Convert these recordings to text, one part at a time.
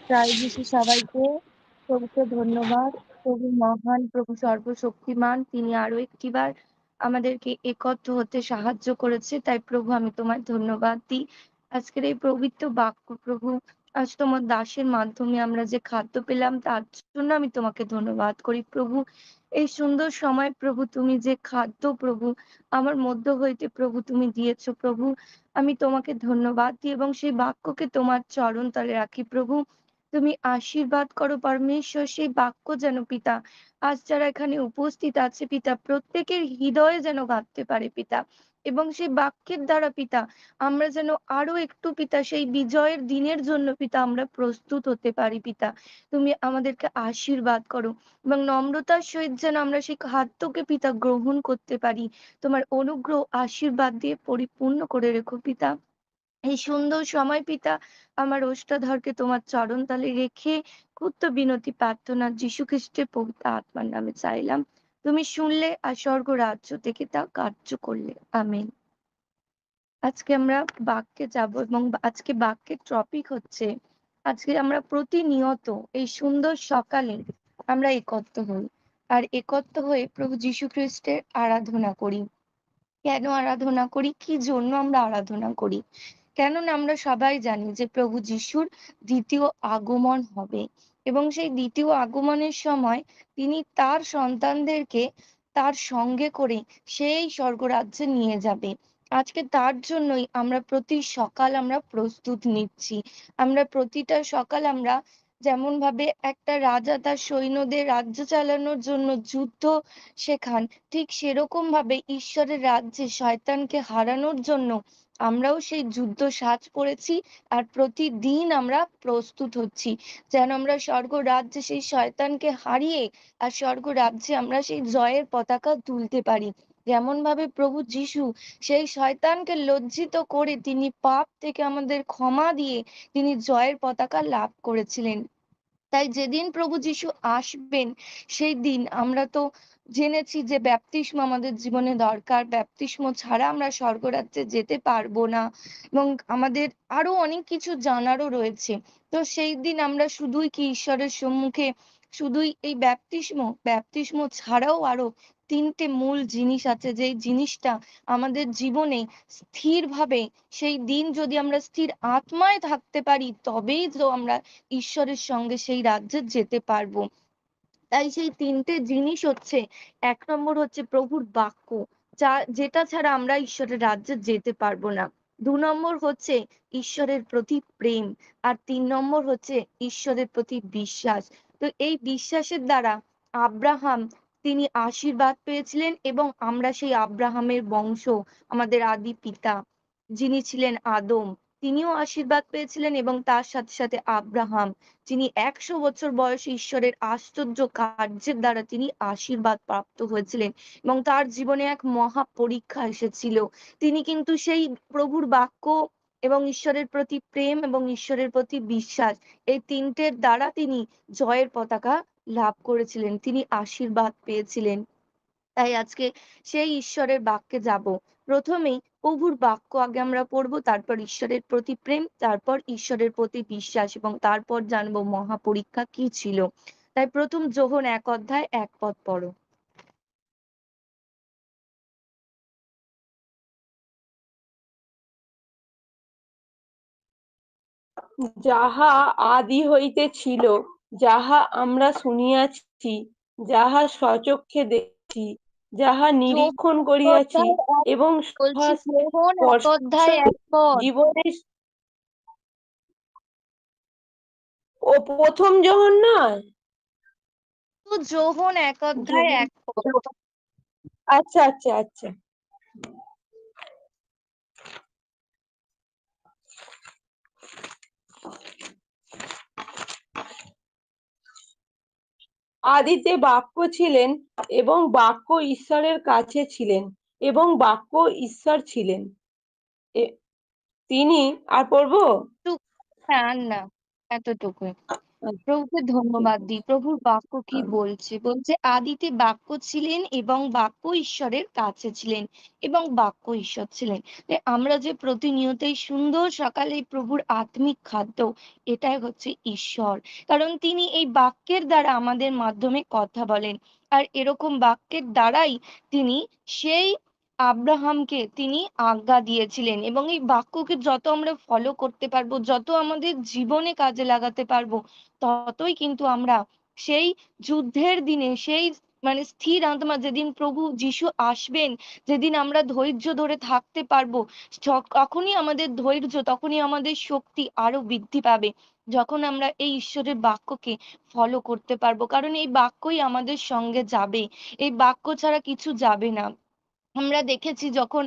জয় যিশু সবাইকে। প্রভুকে ধন্যবাদ। প্রভু মহান, প্রভু সর্বশক্তিমান। তিনি আরো একটিবার আমাদেরকে একত্র হতে সাহায্য করেছে। তাই প্রভু আমি তোমায় ধন্যবাদ দিই। আজকের এই পবিত্র বাক্য প্রভু, আজ তোমার দাসের মাধ্যমে আমরা যে খাদ্য পেলাম তার জন্য আমি তোমাকে ধন্যবাদ করি প্রভু। এই সুন্দর সময় প্রভু তুমি যে খাদ্য প্রভু আমার মধ্য হইতে প্রভু তুমি দিয়েছো প্রভু, আমি তোমাকে ধন্যবাদ দিই এবং সেই বাক্যকে তোমার চরণ তলে রাখি প্রভু। তুমি আশীর্বাদ করো পরমেশ্বর, সেই বাক্য যেন পিতা আজ যারা এখানে উপস্থিত আছে পিতা প্রত্যেকের হৃদয়ে যেন গাঁথতে পারে পিতা, এবং সেই বাক্যের দ্বারা পিতা আমরা যেন আরো একটু পিতা সেই বিজয়ের দিনের জন্য পিতা আমরা প্রস্তুত হতে পারি পিতা। তুমি আমাদেরকে আশীর্বাদ করো এবং নম্রতার সহিত যেন আমরা সেই খাদ্যকে পিতা গ্রহণ করতে পারি। তোমার অনুগ্রহ আশীর্বাদ দিয়ে পরিপূর্ণ করে রেখো পিতা। এই সুন্দর সময় পিতা আমার ওষ্ঠাধরকে তোমার চরণ তলে রেখে ক্ষুদ্র বিনতি প্রার্থনা যীশু খ্রিস্টের পবিত্র আত্মার নামে চাইলাম। তুমি শুনলে আর স্বর্গ রাজ্য থেকে তা কার্য করলে। আমেন। আজকে আমরা বাক্যে যাব এবং আজকে বাক্যের টপিক হচ্ছে, আজকে আমরা প্রতিনিয়ত এই সুন্দর সকালে আমরা একত্র হই আর একত্র হয়ে প্রভু যীশু খ্রিস্টের আরাধনা করি। কেন আরাধনা করি, কি জন্য আমরা আরাধনা করি? কেননা আমরা সবাই জানি যে প্রভু যিশুর দ্বিতীয় আগমন হবে এবং সেই দ্বিতীয় আগমনের সময় তিনি তার সন্তানদেরকে তার সঙ্গে করে সেই স্বর্গরাজ্যে নিয়ে যাবে। আজকে তার জন্যই আমরা প্রতি সকাল আমরা প্রস্তুত নিচ্ছি। আমরা প্রতিটা সকাল আমরা যেমন ভাবে একটা রাজা তার সৈন্যদের রাজ্য চালানোর জন্য যুদ্ধ শেখান, ঠিক সেরকম ভাবে ঈশ্বরের রাজ্যে শয়তানকে হারানোর জন্য আমরাও সেই যুদ্ধ সাজ করেছি আর প্রতিদিন আমরা প্রস্তুত হচ্ছি যেন আমরা স্বর্গ রাজ্যে সেই শয়তানকে হারিয়ে আর স্বর্গ রাজ্যে আমরা সেই জয়ের পতাকা তুলতে পারি। যেমন ভাবে প্রভু যিশু সেই শয়তানকে লজ্জিত করে তিনি পাপ থেকে আমাদের ক্ষমা দিয়ে তিনি জয়ের পতাকা লাভ করেছিলেন। তাই যেদিন প্রভু যিশু আসবেন সেই দিন আমরা তো জেনেছি যে ব্যাপতিস্ম আমাদের জীবনে দরকার, ব্যাপতিস্ম ছাড়া আমরা স্বর্গরাজ্যে যেতে পারবো না এবং আমাদের আরো অনেক কিছু জানারও রয়েছে। তো সেই দিন আমরা শুধুই কি ঈশ্বরের সম্মুখে শুধুই এই ব্যাপতিস্ম ছাড়াও আরো তিনটে মূল জিনিস আছে, যেই জিনিসটা আমাদের জীবনে স্থিরভাবে সেই দিন যদি আমরা স্থির আত্মায় থাকতে পারি তবেই তো আমরা ঈশ্বরের সঙ্গে সেই রাজ্যে যেতে পারবো। তাই সেই তিনটে জিনিস হচ্ছে, এক নম্বর হচ্ছে প্রভুর বাক্য, যেটা ছাড়া আমরা ঈশ্বরের রাজ্যে যেতে পারবো না। দু নম্বর হচ্ছে ঈশ্বরের প্রতি প্রেম, আর তিন নম্বর হচ্ছে ঈশ্বরের প্রতি বিশ্বাস। তো এই বিশ্বাসের দ্বারা আব্রাহাম তিনি আশীর্বাদ পেয়েছিলেন এবং আমরা সেই আব্রাহামের বংশ, আমাদের আদি পিতা যিনি ছিলেন আদম, তিনিও আশীর্বাদ পেয়েছিলেন এবং তার সাথে সাথে আব্রাহাম যিনি 100 বছর বয়সে ঈশ্বরের আশ্চর্য কার্যের দ্বারা তিনি আশীর্বাদ প্রাপ্ত হয়েছিলেন এবং তার জীবনে এক মহা পরীক্ষা এসেছিল। তিনি কিন্তু সেই প্রভুর বাক্য এবং ঈশ্বরের প্রতি প্রেম এবং ঈশ্বরের প্রতি বিশ্বাস, এই তিনটের দ্বারা তিনি জয়ের পতাকা লাভ করেছিলেন, তিনি আশীর্বাদ পেয়েছিলেন। তাই আজকে সেই ঈশ্বরের বাক্যে যাব। প্রথমেই প্রভুর বাক্য আগে আমরা পড়বো, তারপর ঈশ্বরের প্রতি প্রেম, তারপর ঈশ্বরের প্রতি বিশ্বাস এবং তারপর জানবো মহাপরীক্ষা কি ছিল। তাই প্রথম যোহন 1 অধ্যায় 1 পদ পড়ো। যাহা আদি হইতে ছিল, যাহা আমরা শুনিয়াছি, যাহা স্বচক্ষে দেখি, যাহা নিরীক্ষণ করিয়াছি এবং বলছি যোহন 1 অধ্যায় 1 পদ। জীবনের ও প্রথম যোহন নয়? তো যোহন 1 অধ্যায় 1 পদ। আচ্ছা আচ্ছা আচ্ছা। আদিতে বাক্য ছিলেন এবং বাক্য ঈশ্বরের কাছে ছিলেন এবং বাক্য ঈশ্বর ছিলেন। তিনি আর পড়বো? হ্যাঁ, আর না, এতটুকুই। প্রভুকে ধন্যবাদ দিই। প্রভুর বাক্য কি বলছে? বলছে আদিতে বাক্য ছিলেন এবং বাক্য ঈশ্বরের কাছে ছিলেন এবং বাক্য ঈশ্বর ছিলেন। আমরা যে প্রতিনিয়ত এই সুন্দর সকালে এই প্রভুর আত্মিক খাদ্য, এটাই হচ্ছে ঈশ্বর। কারণ তিনি এই বাক্যের দ্বারা আমাদের মাধ্যমে কথা বলেন। আর এরকম বাক্যের দ্বারাই তিনি সেই আব্রাহামকে তিনি আজ্ঞা দিয়েছিলেন, এবং এই বাক্যকে যত আমরা ফলো করতে পারবো, যত আমাদের জীবনে কাজে লাগাতে পারবো, ততই কিন্তু আমরা সেই যুদ্ধের দিনে, সেই মানে স্থির আত্মা যেদিন প্রভু যিশু আসবেন, যেদিন আমরা ধৈর্য ধরে থাকতে পারবো, তখনই আমাদের ধৈর্য, তখনই আমাদের শক্তি আরো বৃদ্ধি পাবে, যখন আমরা এই ঈশ্বরের বাক্যকে ফলো করতে পারবো। কারণ এই বাক্যই আমাদের সঙ্গে যাবে, এই বাক্য ছাড়া কিছু যাবে না। আমরা দেখেছি যখন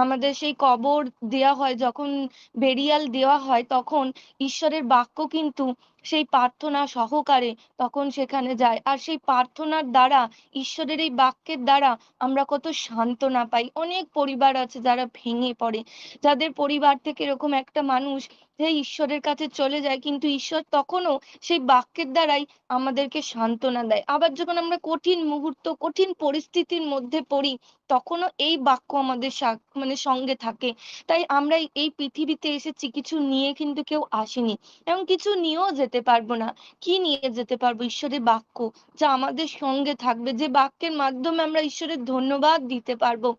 আমাদের সেই কবর দেয়া হয়, যখন বেরিয়াল দেওয়া হয়, তখন ঈশ্বরের বাক্য কিন্তু সেই প্রার্থনা সহকারে তখন সেখানে যায়। আর সেই প্রার্থনার দ্বারা, ঈশ্বরের এই বাক্যের দ্বারা আমরা কত সান্ত্বনা পাই। অনেক পরিবার আছে যারা ভেঙে পড়ে, যাদের পরিবার থেকে এরকম একটা মানুষ যে ঈশ্বরের কাছে চলে যায়, কিন্তু ঈশ্বর তখনও সেই বাক্যের দ্বারাই আমাদেরকে সান্ত্বনা দেয়। আবার যখন আমরা কঠিন মুহূর্ত, কঠিন পরিস্থিতির মধ্যে পড়ি, তখনও এই বাক্য আমাদের মানে সঙ্গে থাকে। তাই আমরা এই পৃথিবীতে এসেছি কিছু নিয়ে, কিন্তু কেউ আসেনি এবং কিছু নিয়েও যেতে পারবো না। কি নিয়ে যেতে পারবো? ঈশ্বরের বাক্য, যা আমাদের সঙ্গে থাকবে, যে বাক্যের মাধ্যমে আমরা ঈশ্বরের ধন্যবাদ দিতে পারবো।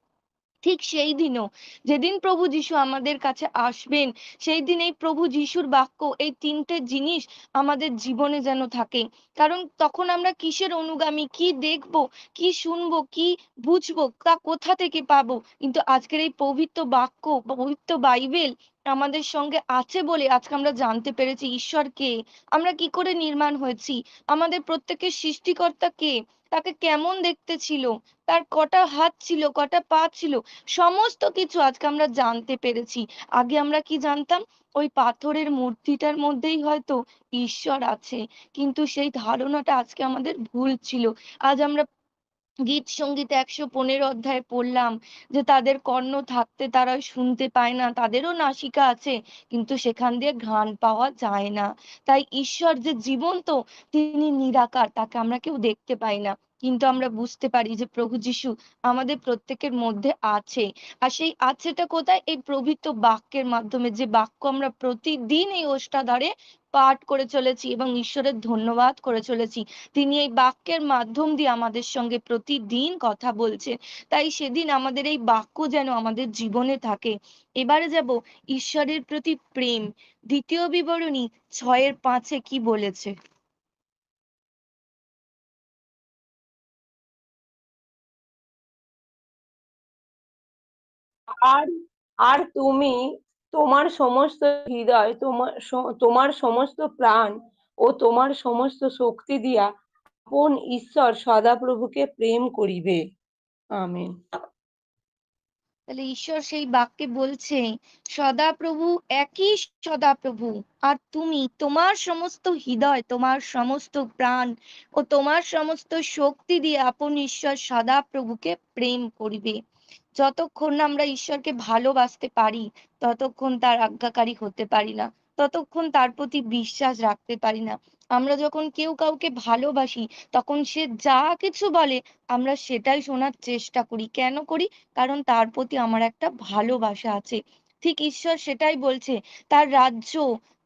ঠিক সেই দিনও, যেদিন প্রভু যীশু আমাদের কাছে আসবেন, সেই দিন এই প্রভু যীশুর বাক্য, এই তিনটে জিনিস আমাদের জীবনে যেন থাকে। কারণ তখন আমরা কিসের অনুগামী, কি দেখবো, কি শুনবো, কি বুঝবো, তা কোথা থেকে পাবো? কিন্তু আজকের এই পবিত্র বাক্য, পবিত্র বাইবেল আমাদের সঙ্গে আছে বলে আজকে আমরা জানতে পেরেছি ঈশ্বর কে, আমরা কি করে নির্মাণ হয়েছি, আমাদের প্রত্যেকের সৃষ্টিকর্তা কে, তাকে কেমন দেখতে ছিল, তার কটা হাত ছিল, কটা পা ছিল, সমস্ত কিছু আজকে আমরা জানতে পেরেছি। আগে আমরা কি জানতাম? ওই পাথরের মূর্তিটার মধ্যেই হয়তো ঈশ্বর আছে, কিন্তু সেই ধারণাটা আজকে আমাদের ভুল ছিল। আজ আমরা গীত সঙ্গীতে ১১৫ অধ্যায়ে পড়লাম যে তাদের কর্ণ থাকতে তারা শুনতে পায় না, তাদেরও নাসিকা আছে, কিন্তু সেখান দিয়ে ঘ্রাণ পাওয়া যায় না। তাই ঈশ্বর যে জীবন্ত, তিনি নিরাকার, তাকে আমরা কেউ দেখতে পাই না, কিন্তু আমরা বুঝতে পারি যে প্রভু যিশু আমাদের প্রত্যেকের মধ্যে আছে। আর সেই আছেটা কোথায়? এই পবিত্র বাক্যের মাধ্যমে, যে বাক্য আমরা প্রতিদিন এই ওষ্ঠাধরে পাঠ করে চলেছি এবং ঈশ্বরের ধন্যবাদ করে চলেছি। তিনি এই বাক্যের মাধ্যম দিয়ে আমাদের সঙ্গে প্রতিদিন কথা বলছেন। তাই সেদিন আমাদের এই বাক্য যেন আমাদের জীবনে থাকে। এবারে যাব ঈশ্বরের প্রতি প্রেম। দ্বিতীয় বিবরণী ৬-৫ কি বলেছে? আর আর তুমি তোমার সমস্ত হৃদয়, তোমার সমস্ত প্রাণ ও তোমার সমস্ত শক্তি দিয়া আপন ঈশ্বর সদাপ্রভুকে প্রেম করিবে। আমেন। তাহলে ঈশ্বর সেই বাক্যে বলছে, সদাপ্রভু একই সদাপ্রভু, আর তুমি তোমার সমস্ত হৃদয়, তোমার সমস্ত প্রাণ ও তোমার সমস্ত শক্তি দিয়ে আপন ঈশ্বর সদাপ্রভুকে প্রেম করিবে। যতক্ষণ না আমরা ঈশ্বরকে ভালোবাসতে পারি, ততক্ষণ তার আজ্ঞাকারী হতে পারি না, ততক্ষণ তার প্রতি বিশ্বাস রাখতে পারি না। আমরা যখন কেউ কাউকে ভালোবাসি, তখন সে যা কিছু বলে আমরা সেটাই শোনার চেষ্টা করি। কেন করি? কারণ তার প্রতি আমার একটা ভালোবাসা আছে। ঠিক ঈশ্বর সেটাই বলছে, তার রাজ্য,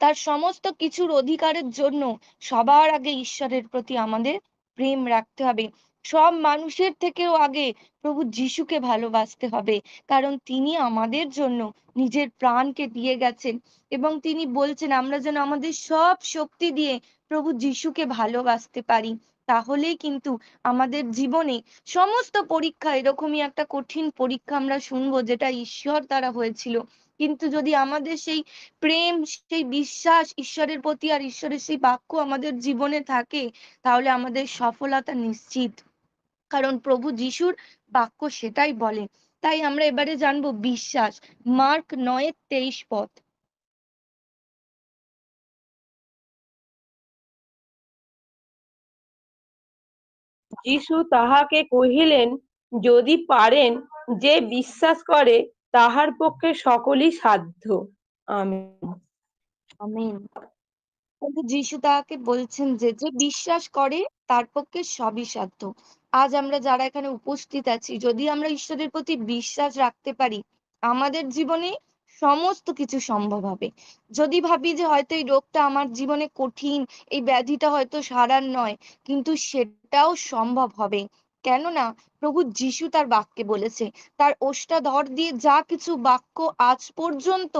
তার সমস্ত কিছুর অধিকারের জন্য সবার আগে ঈশ্বরের প্রতি আমাদের প্রেম রাখতে হবে। সব মানুষের থেকেও আগে প্রভু যিশুকে ভালোবাসতে হবে, কারণ তিনি আমাদের জন্য নিজের প্রাণকে দিয়ে গেছেন, এবং তিনি বলছেন আমরা যেন আমাদের সব শক্তি দিয়ে প্রভু যিশুকে ভালোবাসতে পারি। তাহলেই কিন্তু আমাদের জীবনে সমস্ত পরীক্ষা, এরকমই একটা কঠিন পরীক্ষা আমরা শুনবো যেটা ঈশ্বর দ্বারা হয়েছিল, কিন্তু যদি আমাদের সেই প্রেম, সেই বিশ্বাস ঈশ্বরের প্রতি আর ঈশ্বরের সেই বাক্য আমাদের জীবনে থাকে, তাহলে আমাদের সফলতা নিশ্চিত। কারণ প্রভু যিশুর বাক্য সেটাই বলে। তাই আমরা এবারে জানবো বিশ্বাস। মার্ক ৯-২৩ পদ। যীশু তাহাকে কহিলেন, যদি পারেন, যে বিশ্বাস করে তাহার পক্ষে সকলই সাধ্য। আমেন। আমেন। কিন্তু যিশু তাহাকে বলছেন যে, যে বিশ্বাস করে তার পক্ষে সবই সাধ্য। আজ আমরা যারা এখানে উপস্থিত আছি, যদি আমরা ঈশ্বরের প্রতি বিশ্বাস রাখতে পারি, আমাদের জীবনে সমস্ত কিছু সম্ভব হবে। যদি ভাবি যে হয়তো এই রোগটা আমার জীবনে কঠিন, এই ব্যাধিটা হয়তো সারার নয়, কিন্তু সেটাও সম্ভব হবে। কেননা প্রভু যিশু তার বাক্যে বলেছে, তার ওষ্ঠাধর দিয়ে যা কিছু বাক্য আজ পর্যন্ত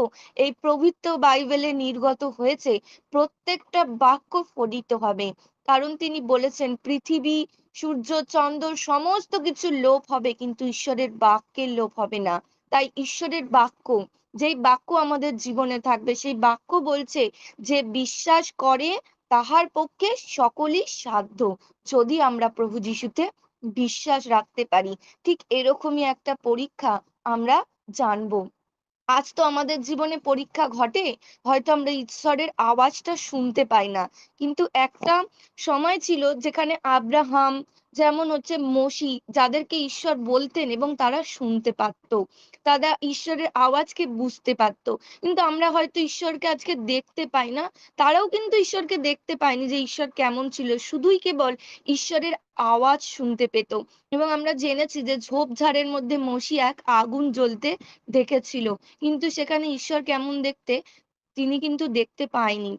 এই পবিত্র বাইবেলে নির্গত হয়েছে, প্রত্যেকটা বাক্য ফলিত হবে। কারণ তিনি বলেছেন পৃথিবী, সূর্য, চন্দ্র সমস্ত কিছুর লোপ হবে, কিন্তু ঈশ্বরের বাক্যের লোপ হবে না। তাই ঈশ্বরের বাক্য, যেই বাক্য আমাদের জীবনে থাকবে, সেই বাক্য বলছে যে বিশ্বাস করে তাহার পক্ষে সকলই সাধ্য, যদি আমরা প্রভু যিশুতে বিশ্বাস রাখতে পারি। ঠিক এরকমই একটা পরীক্ষা আমরা জানবো। আজ তো আমাদের জীবনে পরীক্ষা ঘটে, হয়তো আমরা ঈশ্বরের আওয়াজটা শুনতে পাই না, কিন্তু একটা সময় ছিল যেখানে আব্রাহাম, যেমন হচ্ছে মোশি, যাদেরকে ঈশ্বর বলতেন এবং তারা শুনতে পারতো, তারা ঈশ্বরের আওয়াজকে বুঝতে পারতো। কিন্তু আমরা হয়তো ঈশ্বরকে আজকে দেখতে পাই না, তারাও কিন্তু ঈশ্বরকে দেখতে পায়নি যে ঈশ্বর কেমন ছিল, শুধুই কেবল ঈশ্বরের আওয়াজ শুনতে পেত। এবং আমরা জেনেছি যে ঝোপঝাড়ের মধ্যে মোশি এক আগুন জ্বলতে দেখেছিল, কিন্তু সেখানে ঈশ্বর কেমন দেখতে তিনি কিন্তু দেখতে পায়নি,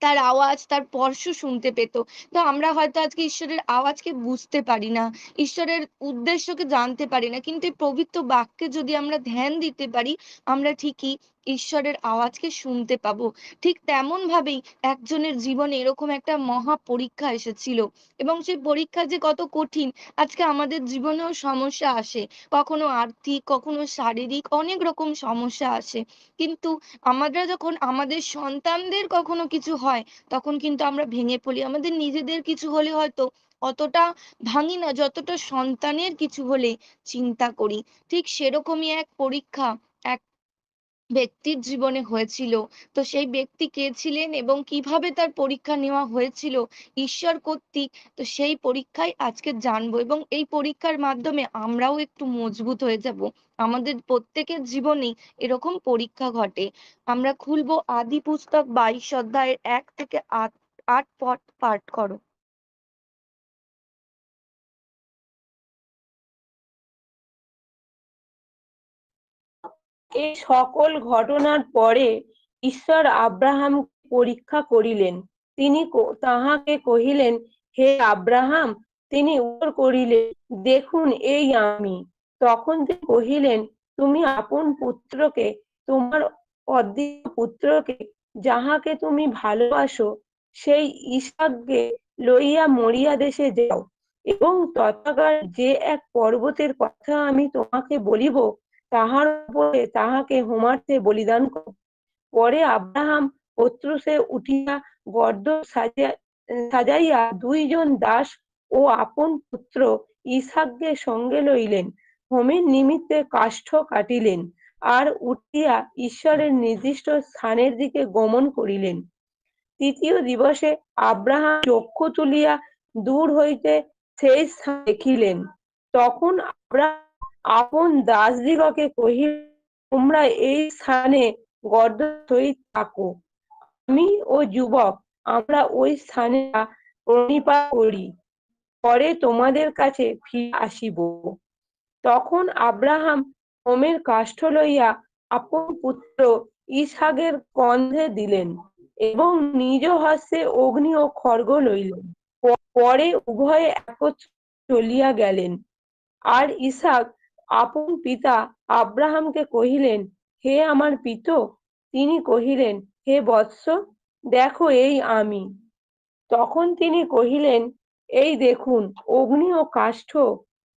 তার আওয়াজ, তার স্পর্শ শুনতে পেত। তো আমরা হয়তো আজকে ঈশ্বরের আওয়াজকে বুঝতে পারি না, ঈশ্বরের উদ্দেশ্যকে জানতে পারি না, কিন্তু এই পবিত্র বাক্যে যদি আমরা ধ্যান দিতে পারি, আমরা ঠিকই ঈশ্বরের আওয়াজকে শুনতে পাবো। ঠিক তেমন ভাবেই একজনের জীবনে এরকম একটা মহা পরীক্ষা এসেছিল, এবং সেই পরীক্ষা যে কত কঠিন, আজকে আমাদের জীবনেও সমস্যা আসে, কখনো আর্থিক, কখনো শারীরিক, অনেক রকম সমস্যা আসে। কিন্তু আমরা যখন আমাদের সন্তানদের কখনো কিছু হয়, তখন কিন্তু আমরা ভেঙে পড়ি। আমাদের নিজেদের কিছু হলে হয়তো অতটা ভাঙি না, যতটা সন্তানের কিছু হলে চিন্তা করি। ঠিক সেরকমই এক পরীক্ষা এক ব্যক্তির জীবনে হয়েছিল। তো সেই ব্যক্তি কে ছিলেন এবং কিভাবে তার পরীক্ষা নেওয়া হয়েছিল ঈশ্বর কর্তৃক, তো সেই পরীক্ষায় আজকে জানবো, এবং এই পরীক্ষার মাধ্যমে আমরাও একটু মজবুত হয়ে যাব। আমাদের প্রত্যেকের জীবনেই এরকম পরীক্ষা ঘটে। আমরা খুলবো আদি পুস্তক 22 অধ্যায়ের 1 থেকে 8 পদ পাঠ করো। এই সকল ঘটনার পরে ঈশ্বর আব্রাহাম পরীক্ষা করিলেন। তিনি তাহাকে কহিলেন, হে আব্রাহাম। তিনি উত্তর করিলেন, দেখুন এই আমি। তখন তিনি কহিলেন, তুমি আপন পুত্রকে, তোমার অদ্বিতীয় পুত্রকে, যাহাকে তুমি ভালোবাসো, সেই ইসাককে লইয়া মরিয়া দেশে যাও, এবং তথাকার যে এক পর্বতের কথা আমি তোমাকে বলিব, তাহার উপরে তাহাকে হোমার্থে বলিদান কর। পরে আব্রাহাম পত্রুসে উঠিয়া গর্দ সাজাইয়া 2 জন দাস ও আপন পুত্র ইসহাককে সঙ্গে লইলেন, হোমের নিমিত্তে কাষ্ঠ কাটিলেন, আর উঠিয়া ঈশ্বরের নির্দিষ্ট স্থানের দিকে গমন করিলেন। তৃতীয় দিবসে আব্রাহাম চক্ষু তুলিয়া দূর হইতে সেই স্থান দেখিলেন। তখন আব্রাহাম আপন দাসদিগকে কহিলেন, তোমরা এই স্থানে গর্দ সহিত থাকো, আমি ও যুবক আমরা ওই স্থানে প্রণিপাত করি, পরে তোমাদের কাছে ফিরে আসিব। তখন আব্রাহাম হোমের কাষ্ঠ লইয়া আপন পুত্র ইসহাকের কন্ধে দিলেন, এবং নিজ হস্তে অগ্নি ও খড়গ লইলেন। পরে উভয়ে একত্রে চলিয়া গেলেন। আর ইসহাক আপন পিতা আব্রাহামকে কহিলেন, হে আমার পিত। তিনি কহিলেন, হে বৎস, দেখো এই আমি। তখন তিনি কহিলেন, এই দেখুন অগ্নি ও কাষ্ঠ,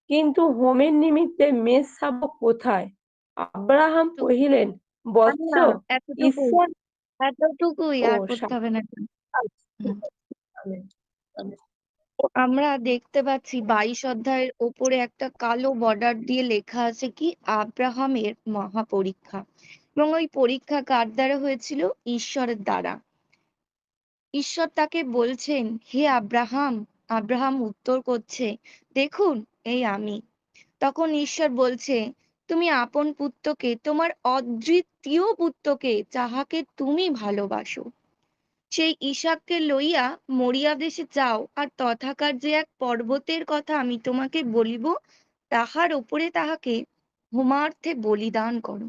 কিন্তু হোমের নিমিত্তে মেষ শাবক কোথায়? আব্রাহাম তো কহিলেন, আর বৎস, না, এতটুকুই, ঈশ্বর। এতটুকুই, ও আর পড়তে হবে না। হুম। Amen, amen. আমরা দেখতে পাচ্ছি 22 অধ্যায়ের ওপরে একটা কালো বর্ডার দিয়ে লেখা আছে কি, আব্রাহামের মহাপরীক্ষা। এবং ওই পরীক্ষা কার দ্বারা হয়েছিল? ঈশ্বরের দ্বারা। ঈশ্বর তাকে বলছেন, হে আব্রাহাম। আব্রাহাম উত্তর করছে, দেখুন এই আমি। তখন ঈশ্বর বলছে, তুমি আপন পুত্রকে, তোমার অদ্বিতীয় পুত্রকে, যাহাকে তুমি ভালোবাসো, সেই ইসাককে লইয়া মরিয়া দেশে যাও, আর তথাকার যে এক পর্বতের কথা আমি তোমাকে বলিব, তাহার উপরে তাহাকে হোমার্থে বলিদান করো।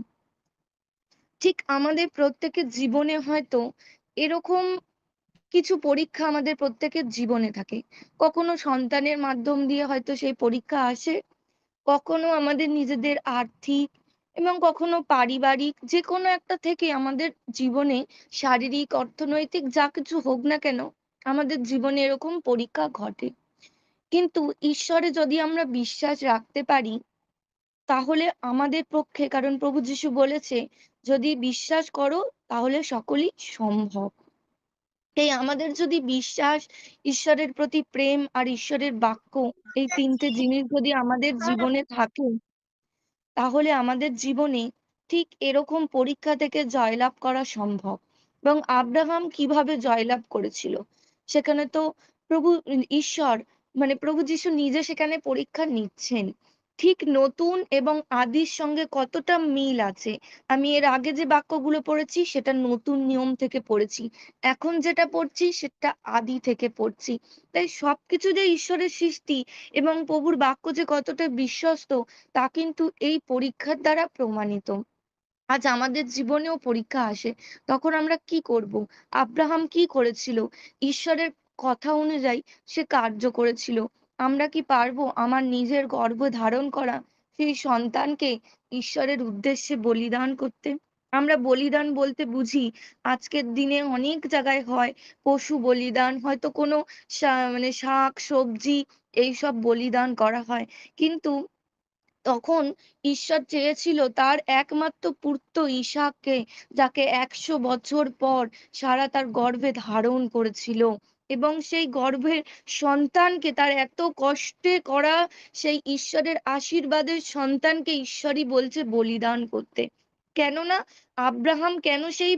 ঠিক আমাদের প্রত্যেকের জীবনে হয়তো এরকম কিছু পরীক্ষা আমাদের প্রত্যেকের জীবনে থাকে। কখনো সন্তানের মাধ্যম দিয়ে হয়তো সেই পরীক্ষা আসে, কখনো আমাদের নিজেদের আর্থিক, এবং কখনো পারিবারিক, যে কোনো একটা থেকে আমাদের জীবনে শারীরিক, অর্থনৈতিক যা কিছু হোক না কেন, আমাদের জীবনে এরকম পরীক্ষা ঘটে। কিন্তু ঈশ্বরে যদি আমরা বিশ্বাস রাখতে পারি, তাহলে আমাদের পক্ষে, কারণ প্রভু যীশু বলেছে, যদি বিশ্বাস করো তাহলে সকলই সম্ভব। তাই আমাদের যদি বিশ্বাস, ঈশ্বরের প্রতি প্রেম আর ঈশ্বরের বাক্য, এই তিনটে জিনিস যদি আমাদের জীবনে থাকে, তাহলে আমাদের জীবনে ঠিক এরকম পরীক্ষা থেকে জয়লাভ করা সম্ভব। এবং আব্রাহাম কিভাবে জয়লাভ করেছিল, সেখানে তো প্রভু ঈশ্বর, মানে প্রভু যীশু নিজে সেখানে পরীক্ষা নিচ্ছেন। ঠিক নতুন এবং আদির সঙ্গে কতটা মিল আছে। আমি এর আগে যে বাক্যগুলো পড়েছি সেটা নতুন নিয়ম থেকে পড়েছি, এখন যেটা পড়ছি সেটা আদি থেকে পড়ছি। তাই সবকিছু যে ঈশ্বরের সৃষ্টি এবং প্রভুর বাক্য যে কতটা বিশ্বস্ত, তা কিন্তু এই পরীক্ষার দ্বারা প্রমাণিত। আজ আমাদের জীবনেও পরীক্ষা আসে, তখন আমরা কি করব? আব্রাহাম কি করেছিল? ঈশ্বরের কথা অনুযায়ী সে কার্য করেছিল। আমরা কি পারবো আমার নিজের গর্ভ ধারণ করা সেই সন্তানকে ঈশ্বরের উদ্দেশ্যে বলিদান করতে? আমরা বলিদান বলতে বুঝি, আজকের দিনে অনেক জায়গায় হয় পশু বলিদান, হয়তো কোনো মানে শাক সবজি এইসব বলিদান করা হয়। কিন্তু তখন ঈশ্বর চেয়েছিল তার একমাত্র পুত্র ইসাককে, যাকে 100 বছর পর সারা তার গর্ভে ধারণ করেছিল, এবং সেই গর্ভের সন্তানকে, তার এত কষ্টে করা সেই ঈশ্বরের আশীর্বাদের সন্তানকে ঈশ্বরই বলছে বলিদান করতে। কেননা আব্রাহাম কেন সেই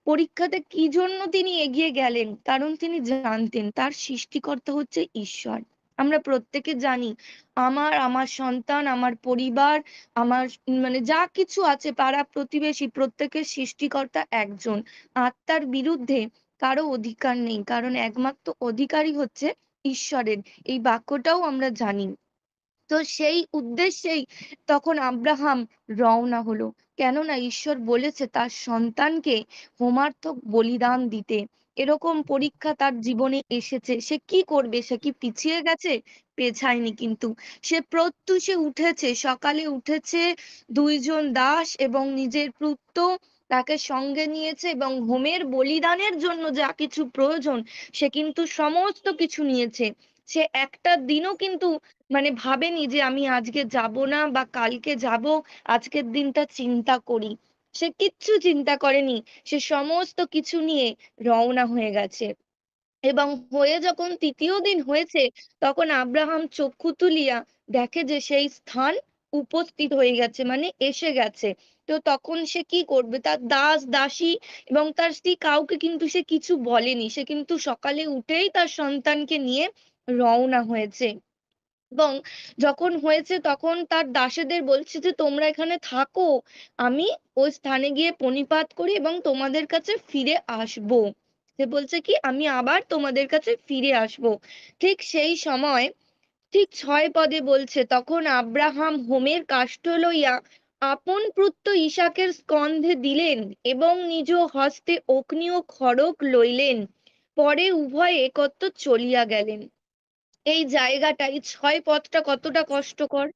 পরীক্ষাতে কি জন্য তিনি এগিয়ে গেলেন, কারণ তিনি জানতেন তার সৃষ্টিকর্তা হচ্ছে ঈশ্বর। আমরা প্রত্যেকে জানি আমার সন্তান, আমার পরিবার, আমার মানে যা কিছু আছে, পাড়া প্রতিবেশী, প্রত্যেকের সৃষ্টিকর্তা একজন। আত্মার বিরুদ্ধে কারো অধিকার নেই, কারণ একমাত্র অধিকারী হচ্ছে ঈশ্বরের। এই বাক্যটাও আমরা জানি। তো সেই উদ্দেশ্যেই তখন আব্রাহাম রওনা হলো, কেননা ঈশ্বর বলেছে তার সন্তানকে হোমার্থক বলিদান দিতে। এরকম পরীক্ষা তার জীবনে এসেছে, সে কি করবে? সে কি পিছিয়ে গেছে? পেছায়নি কিন্তু, সে প্রত্যুষে উঠেছে, সকালে উঠেছে, 2 জন দাস এবং নিজের পুত্র তাকে সঙ্গে নিয়েছে, এবং হোমের বলিদানের জন্য যা কিছু প্রয়োজন সে কিন্তু সমস্ত কিছু নিয়েছে। সে একটা দিনও কিন্তু মানে ভাবেনি যে আমি আজকে যাব না বা কালকে যাব, আজকের দিনটা চিন্তা করি। সে কিচ্ছু চিন্তা করেনি, সে সমস্ত কিছু নিয়ে রওনা হয়ে গেছে। এবং হয়ে যখন 3য় দিন হয়েছে, তখন আব্রাহাম চক্ষু তুলিয়া দেখে যে সেই স্থান উপস্থিত হয়ে গেছে, মানে এসে গেছে। তো তখন সে কি করবে? তার দাস দাসী এবং তার স্ত্রী কাউকে কিন্তু সে কিছু বলেনি, সে কিন্তু সকালে উঠেই তার সন্তানকে নিয়ে রওনা হয়েছে। এবং যখন হয়েছে তখন তার দাসীদের বলছে যে তোমরা এখানে থাকো, আমি ওই স্থানে গিয়ে প্রণিপাত করি এবং তোমাদের কাছে ফিরে আসবো। সে বলছে কি, আমি আবার তোমাদের কাছে ফিরে আসবো। ঠিক সেই সময়, ঠিক 6 পদে বলছে, তখন আব্রাহাম হোমের কাষ্ঠ লইয়া আপন পুত্র ইসাকের স্কন্ধে দিলেন এবং নিজ হস্তে অগ্নি ও খড়গ লইলেন। পরে উভয়ে একত্র চলিয়া গেলেন। এই জায়গাটাই 6 পদটা কতটা কষ্টকর,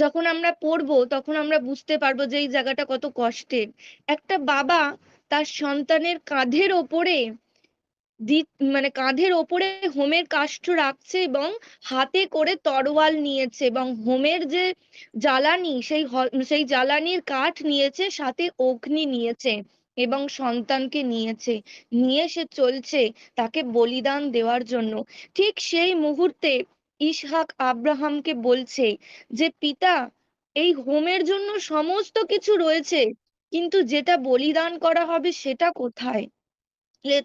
যখন আমরা পড়বো তখন আমরা বুঝতে পারবো যে এই জায়গাটা কত কষ্টের। একটা বাবা তার সন্তানের কাঁধের ওপরে মানে কাঁধের ওপরে হোমের কাষ্ঠ রাখছে এবং হাতে করে তরোয়াল নিয়েছে, এবং হোমের যে জ্বালানি, সেই জ্বালানির কাঠ নিয়েছে, সাথে অগ্নি নিয়েছে এবং সন্তানকে নিয়েছে, নিয়ে সে চলছে তাকে বলিদান দেওয়ার জন্য। ঠিক সেই মুহূর্তে ইসহাক আব্রাহামকে বলছে যে পিতা, এই হোমের জন্য সমস্ত কিছু রয়েছে, কিন্তু যেটা বলিদান করা হবে সেটা কোথায়?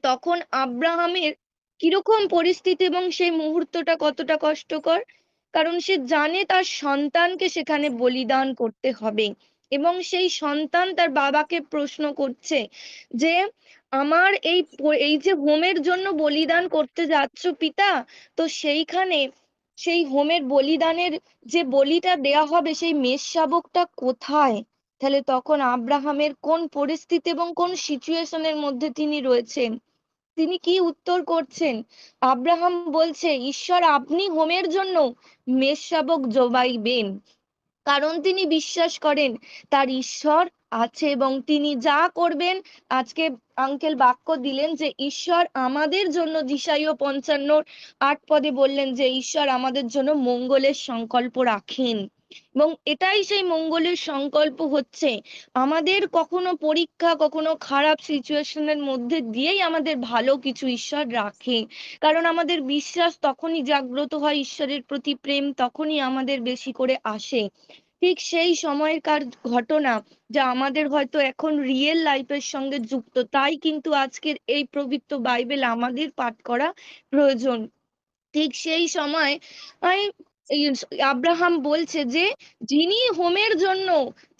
তখন আব্রাহামের কিরকম পরিস্থিতি এবং সেই মুহূর্তটা কতটা কষ্টকর, কারণ সে জানে তার সন্তানকে সেখানে বলিদান করতে হবে। এবং সেই সন্তান তার বাবাকে প্রশ্ন করছে যে আমার এই যে হোমের জন্য বলিদান করতে যাচ্ছ পিতা, তো সেইখানে সেই হোমের বলিদানের যে বলিটা দেয়া হবে সেই মেষশাবকটা কোথায়? তাহলে তখন আব্রাহামের কোন পরিস্থিতি এবং কোন সিচুয়েশনের মধ্যে তিনি রয়েছেন? তিনি কি উত্তর করছেন? আব্রাহাম বলছে, ঈশ্বর আপনি হোমের জন্য মেষশাবক জবাইবেন। কারণ তিনি বিশ্বাস করেন তার ঈশ্বর আছে এবং তিনি যা করবেন, আজকে আঙ্কেল বাক্য দিলেন যে ঈশ্বর আমাদের জন্য, যিশাইয় 55:8 বললেন যে ঈশ্বর আমাদের জন্য মঙ্গলের সংকল্প রাখেন। এবং এটাই সেই মঙ্গলের সংকল্প হচ্ছে আমাদের কখনো পরীক্ষা, কখনো খারাপ সিচুয়েশনের মধ্যে দিয়েই আমাদের ভালো কিছু ঈশ্বর রাখে। কারণ আমাদের বিশ্বাস তখনই জাগ্রত হয়, ঈশ্বরের প্রতি প্রেম তখনই আমাদের বেশি করে আসে। ঠিক সেই সময়কার ঘটনা যা আমাদের হয়তো এখন রিয়েল লাইফের সঙ্গে যুক্ত, তাই কিন্তু আজকের এই পবিত্র বাইবেল আমাদের পাঠ করা প্রয়োজন। ঠিক সেই সময় এই আব্রাহাম বলছে যে যিনি হোমের জন্য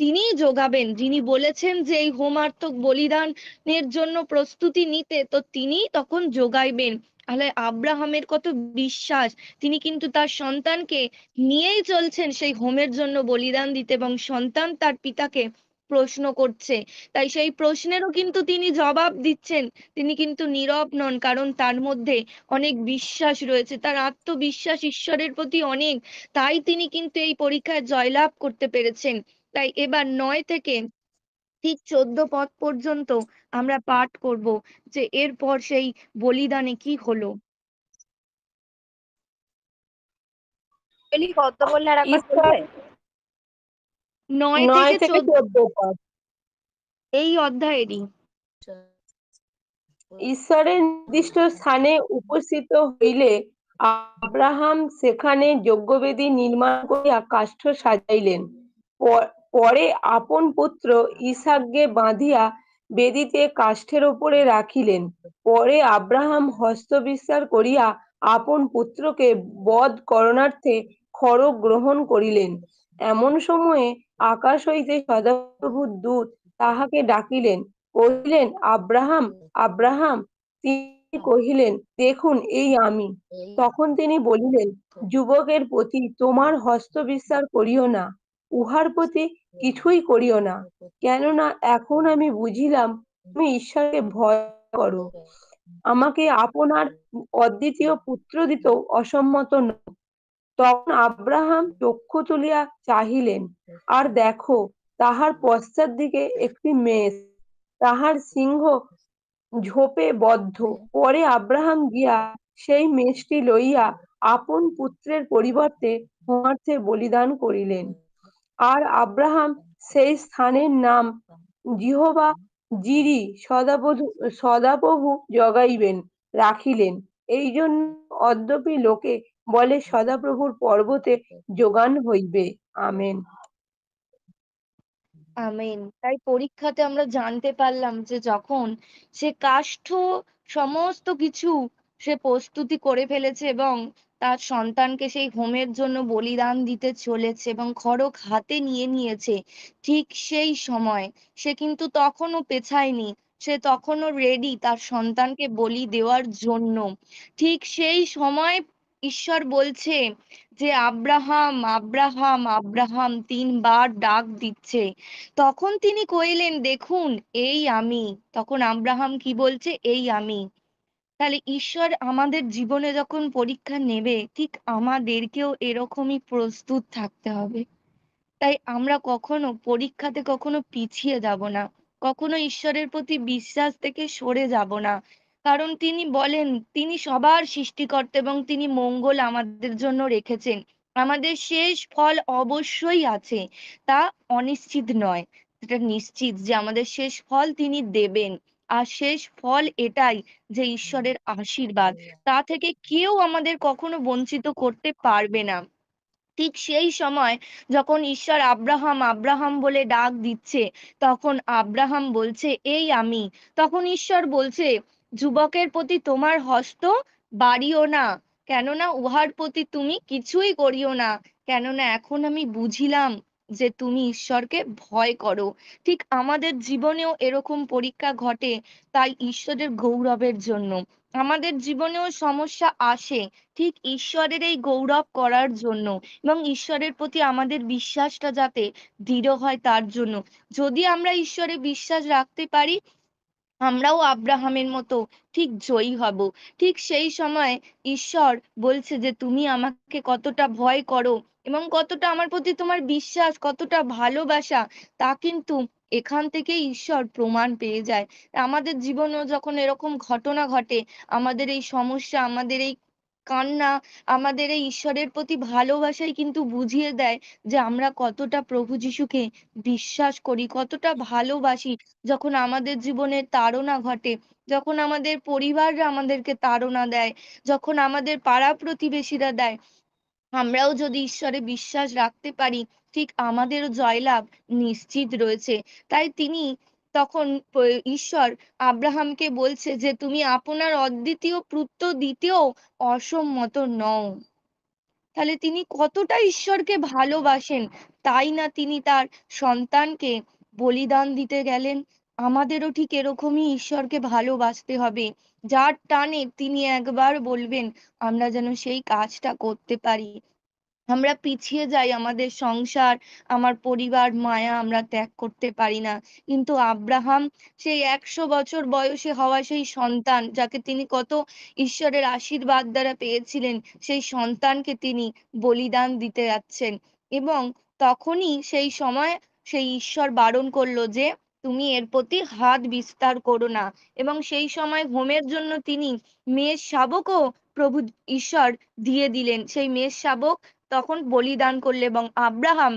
তিনি যোগাবেন, যিনি বলেছেন যে এই হোমার্থক বলিদানের জন্য প্রস্তুতি নিতে, তো তিনি তখন যোগাইবেন। তাহলে আব্রাহামের কত বিশ্বাস, তিনি কিন্তু তার সন্তানকে নিয়েই চলছেন সেই হোমের জন্য বলিদান দিতে এবং সন্তান তার পিতাকে প্রশ্ন করছে, তাই সেই প্রশ্নেরও কিন্তু তিনি জবাব দিচ্ছেন। তিনি কিন্তু নীরব নন, কারণ তার মধ্যে অনেক বিশ্বাস রয়েছে, তার আত্মবিশ্বাস ঈশ্বরের প্রতি অনেক, তাই তিনি কিন্তু এই পরীক্ষায় জয়লাভ করতে পেরেছেন। তাই এবার 9 থেকে ঠিক 14 পর্যন্ত আমরা পাঠ করব যে এরপর সেই বলিদানে কি হলো। কত বললে আর একবার ঈশ্বর বলবে? 9 9 থেকে থেকে 14 14 পদ। এই অধ্যায়েরই। ঈশ্বরের নির্দিষ্ট স্থানে উপস্থিত হইলে আব্রাহাম সেখানে যজ্ঞবেদী নির্মাণ করিয়া কাষ্ঠ সাজাইলেন। পরে আপন পুত্র ইসাককে বাঁধিয়া বেদীতে কাষ্ঠের উপরে রাখিলেন। পরে আব্রাহাম হস্তবিস্তার করিয়া আপন পুত্রকে বধ করণার্থে খড়গ গ্রহণ করিলেন। এমন সময়ে আকাশ হইতে সদাপ্রভুর দূত তাহাকে ডাকিলেন, কহিলেন, আব্রাহাম, আব্রাহাম। তিনি কহিলেন, দেখুন এই আমি। তখন তিনি বলিলেন, যুবকের প্রতি তোমার হস্ত বিস্তার করিও না, উহার প্রতি কিছুই করিও না, কেননা এখন আমি বুঝিলাম তুমি ঈশ্বরকে ভয় করো। আমাকে আপনার অদ্বিতীয় পুত্র দিতেও অসম্মত নও। তখন আব্রাহাম চক্ষু তুলিয়া চাহিলেন, আর দেখো, তাহার পশ্চাৎ দিকে একটি মেষ, তাহার সিংহ ঝোপে বদ্ধ। পরে আব্রাহাম গিয়া সেই মেষটি লইয়া আপন পুত্রের পরিবর্তে হোমার্থে বলিদান করিলেন। আর আব্রাহাম সেই স্থানের নাম জিহোবা জিরি, সদাপ্রভু জগাইবেন, রাখিলেন। এই জন্য অদ্যপি লোকে বলে সদাপ্রভুর পর্বতে যোগান হইবে। আমেন। আমেন। তাই পরীক্ষাতে আমরা জানতে পারলাম যে যখন সে কাষ্ঠ সমস্ত কিছু সে প্রস্তুতি করে ফেলেছে এবং তার সন্তানকে সেই হোমের জন্য বলিদান দিতে চলেছে এবং খড়গ হাতে নিয়ে নিয়েছে, ঠিক সেই সময় সে কিন্তু তখনও পেছায়নি, সে তখনও রেডি তার সন্তানকে বলি দেওয়ার জন্য। ঠিক সেই সময় ঈশ্বর বলছে যে আব্রাহাম, আব্রাহাম, আব্রাহাম 3 বার ডাক দিচ্ছে। তখন তিনি কইলেন, দেখুন এই আমি। তখন আব্রাহাম কি বলছে? এই আমি। তাহলে ঈশ্বর আমাদের জীবনে যখন পরীক্ষা নেবে, ঠিক আমাদেরকেও এরকমই প্রস্তুত থাকতে হবে। তাই আমরা কখনো পরীক্ষাতে কখনো পিছিয়ে যাব না, কখনো ঈশ্বরের প্রতি বিশ্বাস থেকে সরে যাব না। কারণ তিনি বলেন তিনি সবার সৃষ্টিকর্তা এবং তিনি মঙ্গল আমাদের জন্য রেখেছেন। আমাদের শেষ ফল অবশ্যই আছে, তা অনিশ্চিত নয়, এটা নিশ্চিত যে আমাদের শেষ ফল তিনি দেবেন। আর শেষ ফল এটাই যে ঈশ্বরের আশীর্বাদ, তা থেকে কেউ আমাদের কখনো বঞ্চিত করতে পারবে না। ঠিক সেই সময় যখন ঈশ্বর আব্রাহাম, আব্রাহাম বলে ডাক দিচ্ছে, তখন আব্রাহাম বলছে এই আমি। তখন ঈশ্বর বলছে, যুবকের প্রতি তোমার হস্ত বাড়িও না, কেননা উহার প্রতি তুমি কিছুই করিও না, কেননা এখন আমি বুঝিলাম যে তুমি ঈশ্বরকে ভয় করো। ঠিক আমাদের জীবনেও এরকম পরীক্ষা ঘটে, তাই ঈশ্বরের গৌরবের জন্য। আমাদের জীবনেও সমস্যা আসে ঠিক ঈশ্বরের এই গৌরব করার জন্য, এবং ঈশ্বরের প্রতি আমাদের বিশ্বাসটা যাতে দৃঢ় হয় তার জন্য। যদি আমরা ঈশ্বরে বিশ্বাস রাখতে পারি, আমরাও আব্রাহামের মতো ঠিক জয়ী হব। ঠিক সেই সময় ঈশ্বর বলছে যে তুমি আমাকে কতটা ভয় করো এবং কতটা আমার প্রতি তোমার বিশ্বাস, কতটা ভালোবাসা, তা কিন্তু এখান থেকেই ঈশ্বর প্রমাণ পেয়ে যায়। আমাদের জীবনেও যখন এরকম ঘটনা ঘটে, আমাদের এই সমস্যা, আমাদের এই কান্না, আমাদের এই ঈশ্বরের প্রতি ভালোবাসাই কিন্তু বুঝিয়ে দেয় যে আমরা কতটা প্রভু যিশুকে বিশ্বাস করি, কতটা ভালোবাসি। যখন আমাদের জীবনে তাড়না ঘটে, যখন আমাদের পরিবাররা আমাদেরকে তাড়না দেয়, যখন আমাদের পাড়া প্রতিবেশীরা দেয়, আমরাও যদি ঈশ্বরে বিশ্বাস রাখতে পারি, ঠিক আমাদেরও জয়লাভ নিশ্চিত রয়েছে। তাই তিনি তখন ঈশ্বর আব্রাহামকে বলছে যে তুমি আপনার অদ্বিতীয় পুত্র দিতেও অসম্মত নও। তাহলে তিনি কতটা ঈশ্বরকে ভালোবাসেন, তাই না তিনি তার সন্তানকে বলিদান দিতে গেলেন। আমাদেরও ঠিক এরকমই ঈশ্বরকে ভালোবাসতে হবে, যার টানে তিনি একবার বলবেন আমরা যেন সেই কাজটা করতে পারি। আমরা পিছিয়ে যাই, আমাদের সংসার, আমার পরিবার, মায়া আমরা ত্যাগ করতে পারি না। কিন্তু আব্রাহাম সেই ১০০ বছর বয়সে হওয়া সেই সন্তান, যাকে তিনি কত ঈশ্বরের আশীর্বাদ দ্বারা পেয়েছিলেন, সেই সন্তানকে তিনি বলিদান দিতে যাচ্ছেন। এবং তখনই সেই সময় সেই ঈশ্বর বারণ করলো যে তুমি এর প্রতি হাত বিস্তার করো না। এবং সেই সময় হোমের জন্য তিনি মেষ শাবকও প্রভু ঈশ্বর দিয়ে দিলেন। সেই মেষ শাবক তখন বলিদান করলে এবং আব্রাহাম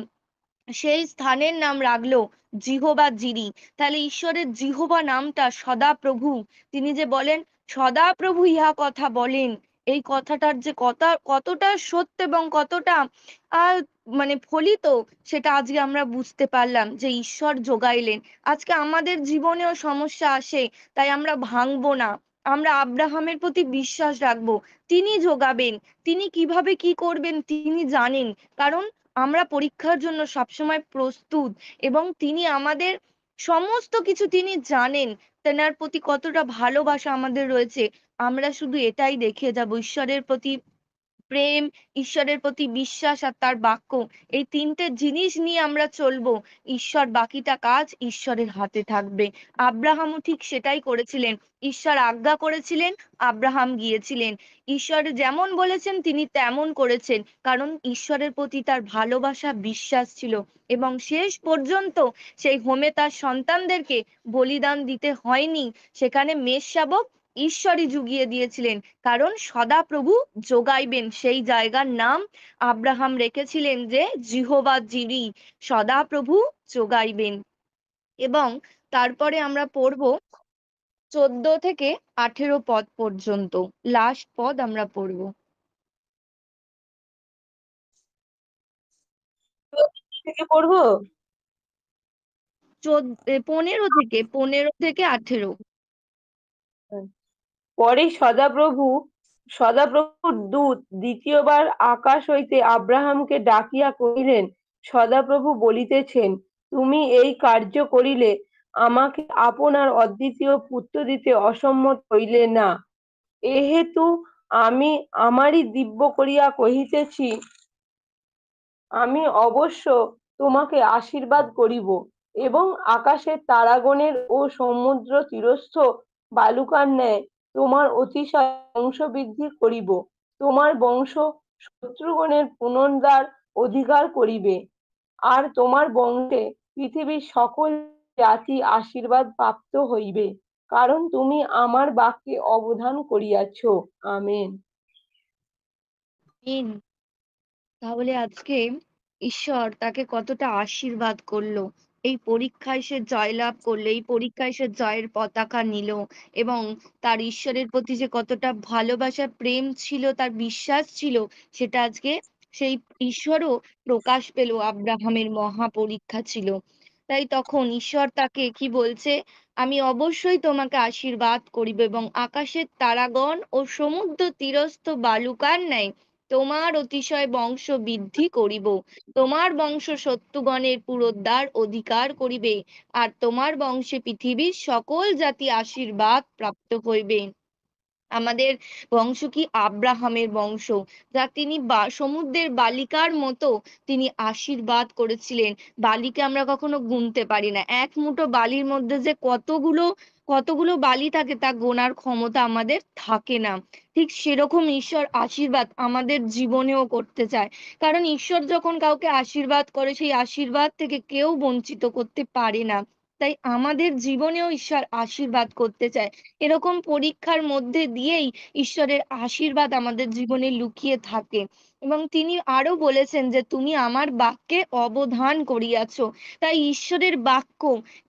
সেই স্থানের নাম রাখলো জিহোবা জিরি। তাহলে ঈশ্বরের জিহোবা নামটা সদাপ্রভু। তিনি যে বলেন সদাপ্রভু ইহা কথা বলেন, এই কথাটার যে কতটা সত্য এবং কতটা আহ মানে ফলিত, সেটা আজকে আমরা বুঝতে পারলাম যে ঈশ্বর যোগাইলেন। আজকে আমাদের জীবনেও সমস্যা আসে, তাই আমরা ভাঙবো না, আমরা আব্রাহামের প্রতি বিশ্বাস রাখবো। তিনি যোগাবেন, তিনি কিভাবে কি করবেন তিনি জানেন। কারণ আমরা পরীক্ষার জন্য সবসময় প্রস্তুত, এবং তিনি আমাদের সমস্ত কিছু তিনি জানেন। তেনার প্রতি কতটা ভালোবাসা আমাদের রয়েছে, আমরা শুধু এটাই দেখে যাব, ঈশ্বরের প্রতি প্রেম, ঈশ্বরের প্রতি বিশ্বাস আর তার বাক্য, এই তিনটে জিনিস নিয়ে আমরা চলবো। ঈশ্বর বাকিটা কাজ ঈশ্বরের হাতে থাকবে। আব্রাহামও ঠিক সেটাই করেছিলেন। ঈশ্বর আজ্ঞা করেছিলেন, আব্রাহাম গিয়েছিলেন। ঈশ্বর যেমন বলেছেন তিনি তেমন করেছেন, কারণ ঈশ্বরের প্রতি তার ভালোবাসা, বিশ্বাস ছিল। এবং শেষ পর্যন্ত সেই হোমে তার সন্তানদেরকে বলিদান দিতে হয়নি, সেখানে মেষ শাবক ঈশ্বরই জুগিয়ে দিয়েছিলেন। কারণ সদাপ্রভু যোগাইবেন, সেই জায়গার নাম আব্রাহাম রেখেছিলেন যে জিহোবা জিরি, সদাপ্রভু যোগাইবেন। এবং তারপরে আমরা পড়বো 14 থেকে 18 পদ পর্যন্ত, লাস্ট পদ আমরা পড়বো। থেকে পড়বো। 15 থেকে 18। পরে সদাপ্রভুর দূত দ্বিতীয়বার আকাশ হইতে আব্রাহামকে ডাকিয়া কহিলেন, সদাপ্রভু বলিতেছেন, তুমি এই কার্য করিলে আমাকে আপনার অদ্বিতীয় পুত্র দিতে অসম্মত হইলে না। এহেতু আমি আমারই দিব্য করিয়া কহিতেছি, আমি অবশ্য তোমাকে আশীর্বাদ করিব এবং আকাশের তারাগণের ও সমুদ্র তীরস্থ বালুকার ন্যায় তোমার অতিশয় বংশবৃদ্ধি করিব। তোমার বংশ শত্রুগণের পুনর্বার অধিকার করিবে, আর তোমার বংশে পৃথিবীর সকল জাতি আশীর্বাদ প্রাপ্ত হইবে, কারণ তুমি আমার বাক্যে অবধান করিয়াছ। আমেন। তাহলে আজকে ঈশ্বর তাকে কতটা আশীর্বাদ করলো, এই পরীক্ষায় সে জয়লাভ করলো, এই পরীক্ষায় সে জয়ের পতাকা নিল। এবং তার ঈশ্বরের প্রতি যে কতটা ভালোবাসা, প্রেম ছিল, তার বিশ্বাস ছিল, সেটা আজকে সেই ঈশ্বরও প্রকাশ পেল। আব্রাহামের মহা পরীক্ষা ছিল। তাই তখন ঈশ্বর তাকে কি বলছে, আমি অবশ্যই তোমাকে আশীর্বাদ করিব এবং আকাশের তারাগণ ও সমুদ্র তীরস্থ বালুকার ন্যায় তোমার অতিশয় বংশ বৃদ্ধি করিব। তোমার বংশ শত্রুগণের পুরোদ্ধার অধিকার করিবে, আর তোমার বংশে পৃথিবীর সকল জাতি আশীর্বাদ প্রাপ্ত হইবে। আমাদের বংশ কি আব্রাহামের বংশ, যা তিনি সমুদ্রের বালিকার মতো তিনি আশীর্বাদ করেছিলেন। বালিকে আমরা কখনো গুনতে পারি না, এক মুঠো বালির মধ্যে যে কতগুলো কতগুলো বালি থাকে তা গোনার ক্ষমতা আমাদের থাকে না। ঠিক সেরকম ঈশ্বর আশীর্বাদ আমাদের জীবনেও করতে চায়। কারণ ঈশ্বর যখন কাউকে আশীর্বাদ করে, সেই আশীর্বাদ থেকে কেউ বঞ্চিত করতে পারে না। তাই আমাদের জীবনেও ঈশ্বর আশীর্বাদ করতে চায়। এরকম পরীক্ষার মধ্যে দিয়েই ঈশ্বরের আশীর্বাদ আমাদের জীবনে লুকিয়ে থাকে। এবং তিনি আরো বলেছেন যে তুমি আমার বাক্যে অবধান করিয়াছো। তাই ঈশ্বরের বাক্য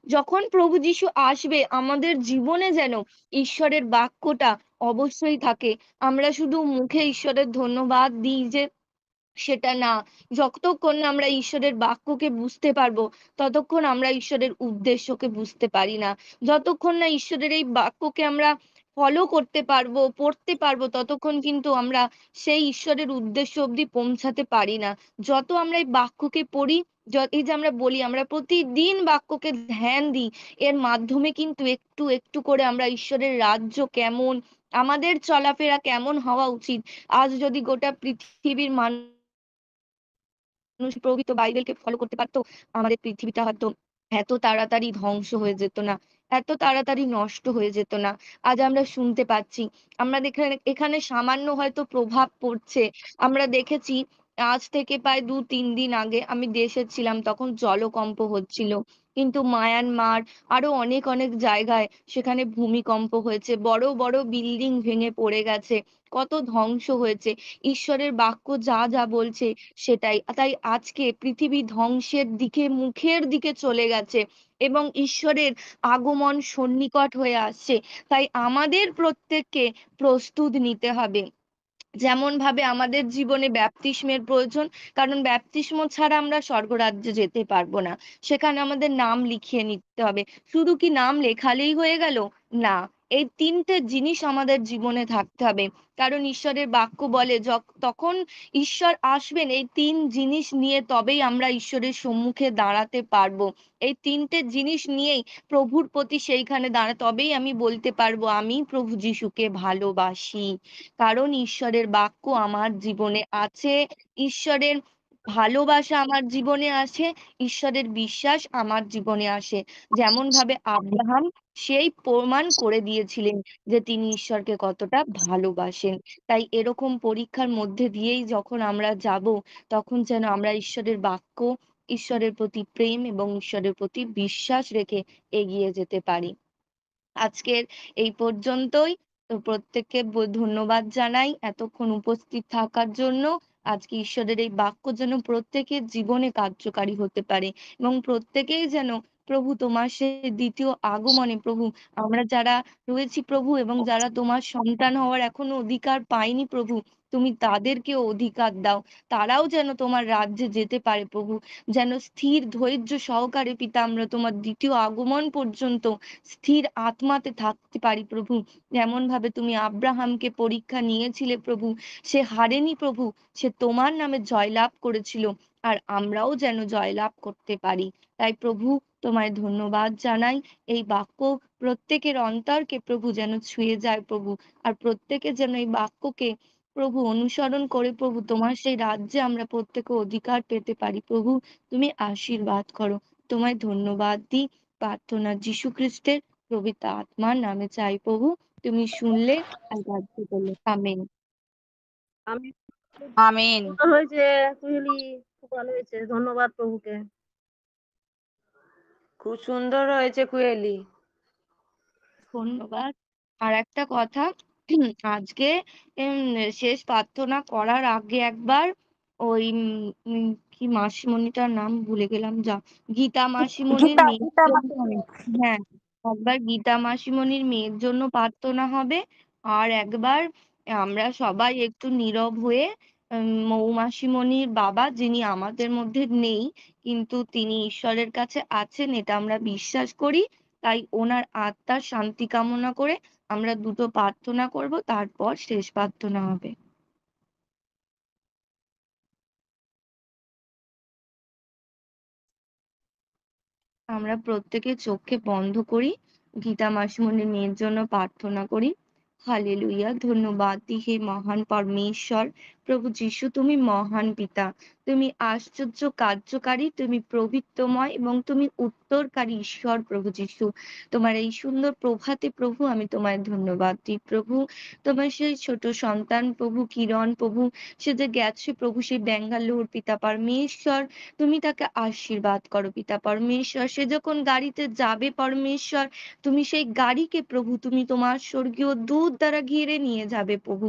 যখন প্রভু যীশু আসবে আমাদের জীবনে যেন ঈশ্বরের বাক্যটা অবশ্যই থাকে। আমরা শুধু মুখে ঈশ্বরের ধন্যবাদ দিই যে সেটা না, যতক্ষণ না আমরা ঈশ্বরের বাক্যকে বুঝতে পারবো ততক্ষণ আমরা ঈশ্বরের উদ্দেশ্যকে বুঝতে পারি না। যতক্ষণ না ঈশ্বরের এই বাক্যকে আমরা ফলো করতে পারবো, পড়তে পারবো, ততক্ষণ কিন্তু আমরা সেই ঈশ্বরের উদ্দেশ্য অবধি পৌঁছাতে পারি না। যত আমরা এই বাক্যকে পড়ি, এই যে আমরা বলি আমরা প্রতিদিন বাক্যকে ধ্যান দিই, এর মাধ্যমে কিন্তু একটু একটু করে আমরা ঈশ্বরের রাজ্য কেমন, আমাদের চলাফেরা কেমন হওয়া উচিত, আজ যদি গোটা পৃথিবীর মানুষ প্রকৃত বাইবেলকে ফলো করতে পারতো, আমাদের পৃথিবীটা হয়তো এত তাড়াতাড়ি ধ্বংস হয়ে যেত না, এত তাড়াতাড়ি নষ্ট হয়ে যেত না। আজ আমরা শুনতে পাচ্ছি, আমরা এখানে সামান্য হয়তো প্রভাব পড়ছে। আমরা দেখেছি আজ থেকে প্রায় 2-3 দিন আগে আমি দেশে ছিলাম, তখন জলকম্প হচ্ছিল। কিন্তু মায়ানমার আরো অনেক অনেক জায়গায় সেখানে ভূমিকম্প হয়েছে, বড় বড় বিল্ডিং ভেঙে পড়ে গেছে, কত ধ্বংস হয়েছে। ঈশ্বরের বাক্য যা যা বলছে সেটাই। তাই আজকে পৃথিবী ধ্বংসের দিকে, মুখের দিকে চলে গেছে এবং ঈশ্বরের আগমন সন্নিকট হয়ে আসছে। তাই আমাদের প্রত্যেককে প্রস্তুত নিতে হবে। যেমন ভাবে আমাদের জীবনে ব্যাপতিস্মের প্রয়োজন, কারণ ব্যাপতিস্ম ছাড়া আমরা স্বর্গরাজ্যে যেতে পারবো না। সেখানে আমাদের নাম লিখিয়ে নিতে হবে। শুধু কি নাম লেখালেই হয়ে গেল? না, এই তিনটে জিনিস আমাদের জীবনে থাকতে হবে। কারণ ঈশ্বরের বাক্য বলে তখন ঈশ্বর আসবেন এই তিন জিনিস নিয়ে, তবেই আমরা ঈশ্বরের সম্মুখে দাঁড়াতে পারবো। এই তিনটে জিনিস নিয়েই প্রভুর প্রতি সেইখানে দাঁড়াতে, তবেই আমি বলতে পারবো আমি প্রভু যিশুকে ভালোবাসি। কারণ ঈশ্বরের বাক্য আমার জীবনে আছে, ঈশ্বরের ভালোবাসা আমার জীবনে আছে, ঈশ্বরের বিশ্বাস আমার জীবনে আসে। যেমন ভাবে আব্রাহাম সেই প্রমাণ করে দিয়েছিলেন যে তিনি ঈশ্বরকে কতটা ভালোবাসেন। তাই এরকম পরীক্ষার মধ্যে দিয়েই যখন আমরা যাব, তখন যেন আমরা ঈশ্বরের বাক্য, ঈশ্বরের প্রতি প্রেম এবং ঈশ্বরের প্রতি বিশ্বাস রেখে এগিয়ে যেতে পারি। আজকের এই পর্যন্তই। তো প্রত্যেককে ধন্যবাদ জানাই এতক্ষণ উপস্থিত থাকার জন্য। আজকে ঈশ্বরের এই বাক্য যেন প্রত্যেকের জীবনে কার্যকারী হতে পারে এবং প্রত্যেকেই যেন প্রভু তোমার সেই দ্বিতীয় আগমনে, প্রভু আমরা যারা রয়েছি প্রভু এবং যারা তোমার সন্তান হওয়ার এখনো অধিকার পায়নি প্রভু, তুমি তাদেরকেও অধিকার দাও। তারাও যেন তোমার রাজ্যে যেতে পারে প্রভু। যেন স্থির ধৈর্য সহকারে পিতা আমরা তোমার দ্বিতীয় আগমন পর্যন্ত স্থির আত্মাতে থাকতে পারি প্রভু। যেমন ভাবে তুমি আব্রাহামকে পরীক্ষা নিয়েছিলে প্রভু, সে হারেনি প্রভু, সে তোমার নামে জয়লাভ করেছিল। আর আমরাও যেন জয়লাভ করতে পারি। তাই প্রভু তোমায় ধন্যবাদ জানাই। এই বাক্য প্রত্যেকের অন্তরকে প্রভু যেন ছুঁয়ে যায় প্রভু। আর প্রত্যেকে যেন এই বাক্যকে প্রভু অনুসরণ করে প্রভু তোমার সেই রাজ্যে আমরা প্রত্যেকে অধিকার পেতে পারি প্রভু। তুমি আশীর্বাদ করো। তোমায় ধন্যবাদ দিই। প্রার্থনা যীশু খ্রিস্টের পবিত্র আত্মার নামে চাই প্রভু। তুমি শুনলে আর রাজ্য করলে। আমেন। আমি আমিন। সুন্দর হয়েছে কুহেলি, খুব ভালো হয়েছে, ধন্যবাদ প্রভুকে। খুব সুন্দর হয়েছে কুহেলি। ধন্যবাদ। আর একটা কথা, আজকে শেষ প্রার্থনা করার আগে একবার ওই কি মাসিমণিটার নাম ভুলে গেলাম, যা গীতা মাসিমণির গীতা মেয়ের গীতা জন্য, মাসিমণি। হ্যাঁ, একবার গীতা মাসিমণির মেয়ের জন্য প্রার্থনা হবে। আর একবার আমরা সবাই একটু নীরব হয়ে মৌ মাসিমণির বাবা, যিনি আমাদের মধ্যে নেই কিন্তু তিনি ঈশ্বরের কাছে আছেন এটা আমরা বিশ্বাস করি, তাই ওনার আত্মার শান্তি কামনা করে আমরা দুটো প্রার্থনা করব, তারপর শেষ প্রার্থনা হবে। আমরা প্রত্যেকে চোখকে বন্ধ করি, গীতা মাসিমণির মেয়ের জন্য প্রার্থনা করি। হালেলুয়া! ধন্যবাদ দিই হে মহান পরমেশ্বর। প্রভু যীশু তুমি মহান পিতা। তুমি আশ্চর্য কার্যকারী, তুমি প্রভৃত্যময় এবং তুমি উত্তরকারী ঈশ্বর প্রভু যীশু। তোমার এই সুন্দর প্রভাতে প্রভু আমি তোমায় ধন্যবাদ দিই প্রভু। তোমার সেই ছোট সন্তান প্রভু কিরণ প্রভু, সে যে গেছে প্রভু সেই ব্যাঙ্গালোর পিতা পরমেশ্বর, তুমি তাকে আশীর্বাদ করো পিতা পরমেশ্বর। সে যখন গাড়িতে যাবে পরমেশ্বর, তুমি সেই গাড়িকে প্রভু তুমি তোমার স্বর্গীয় দূত দ্বারা ঘিরে নিয়ে যাবে প্রভু।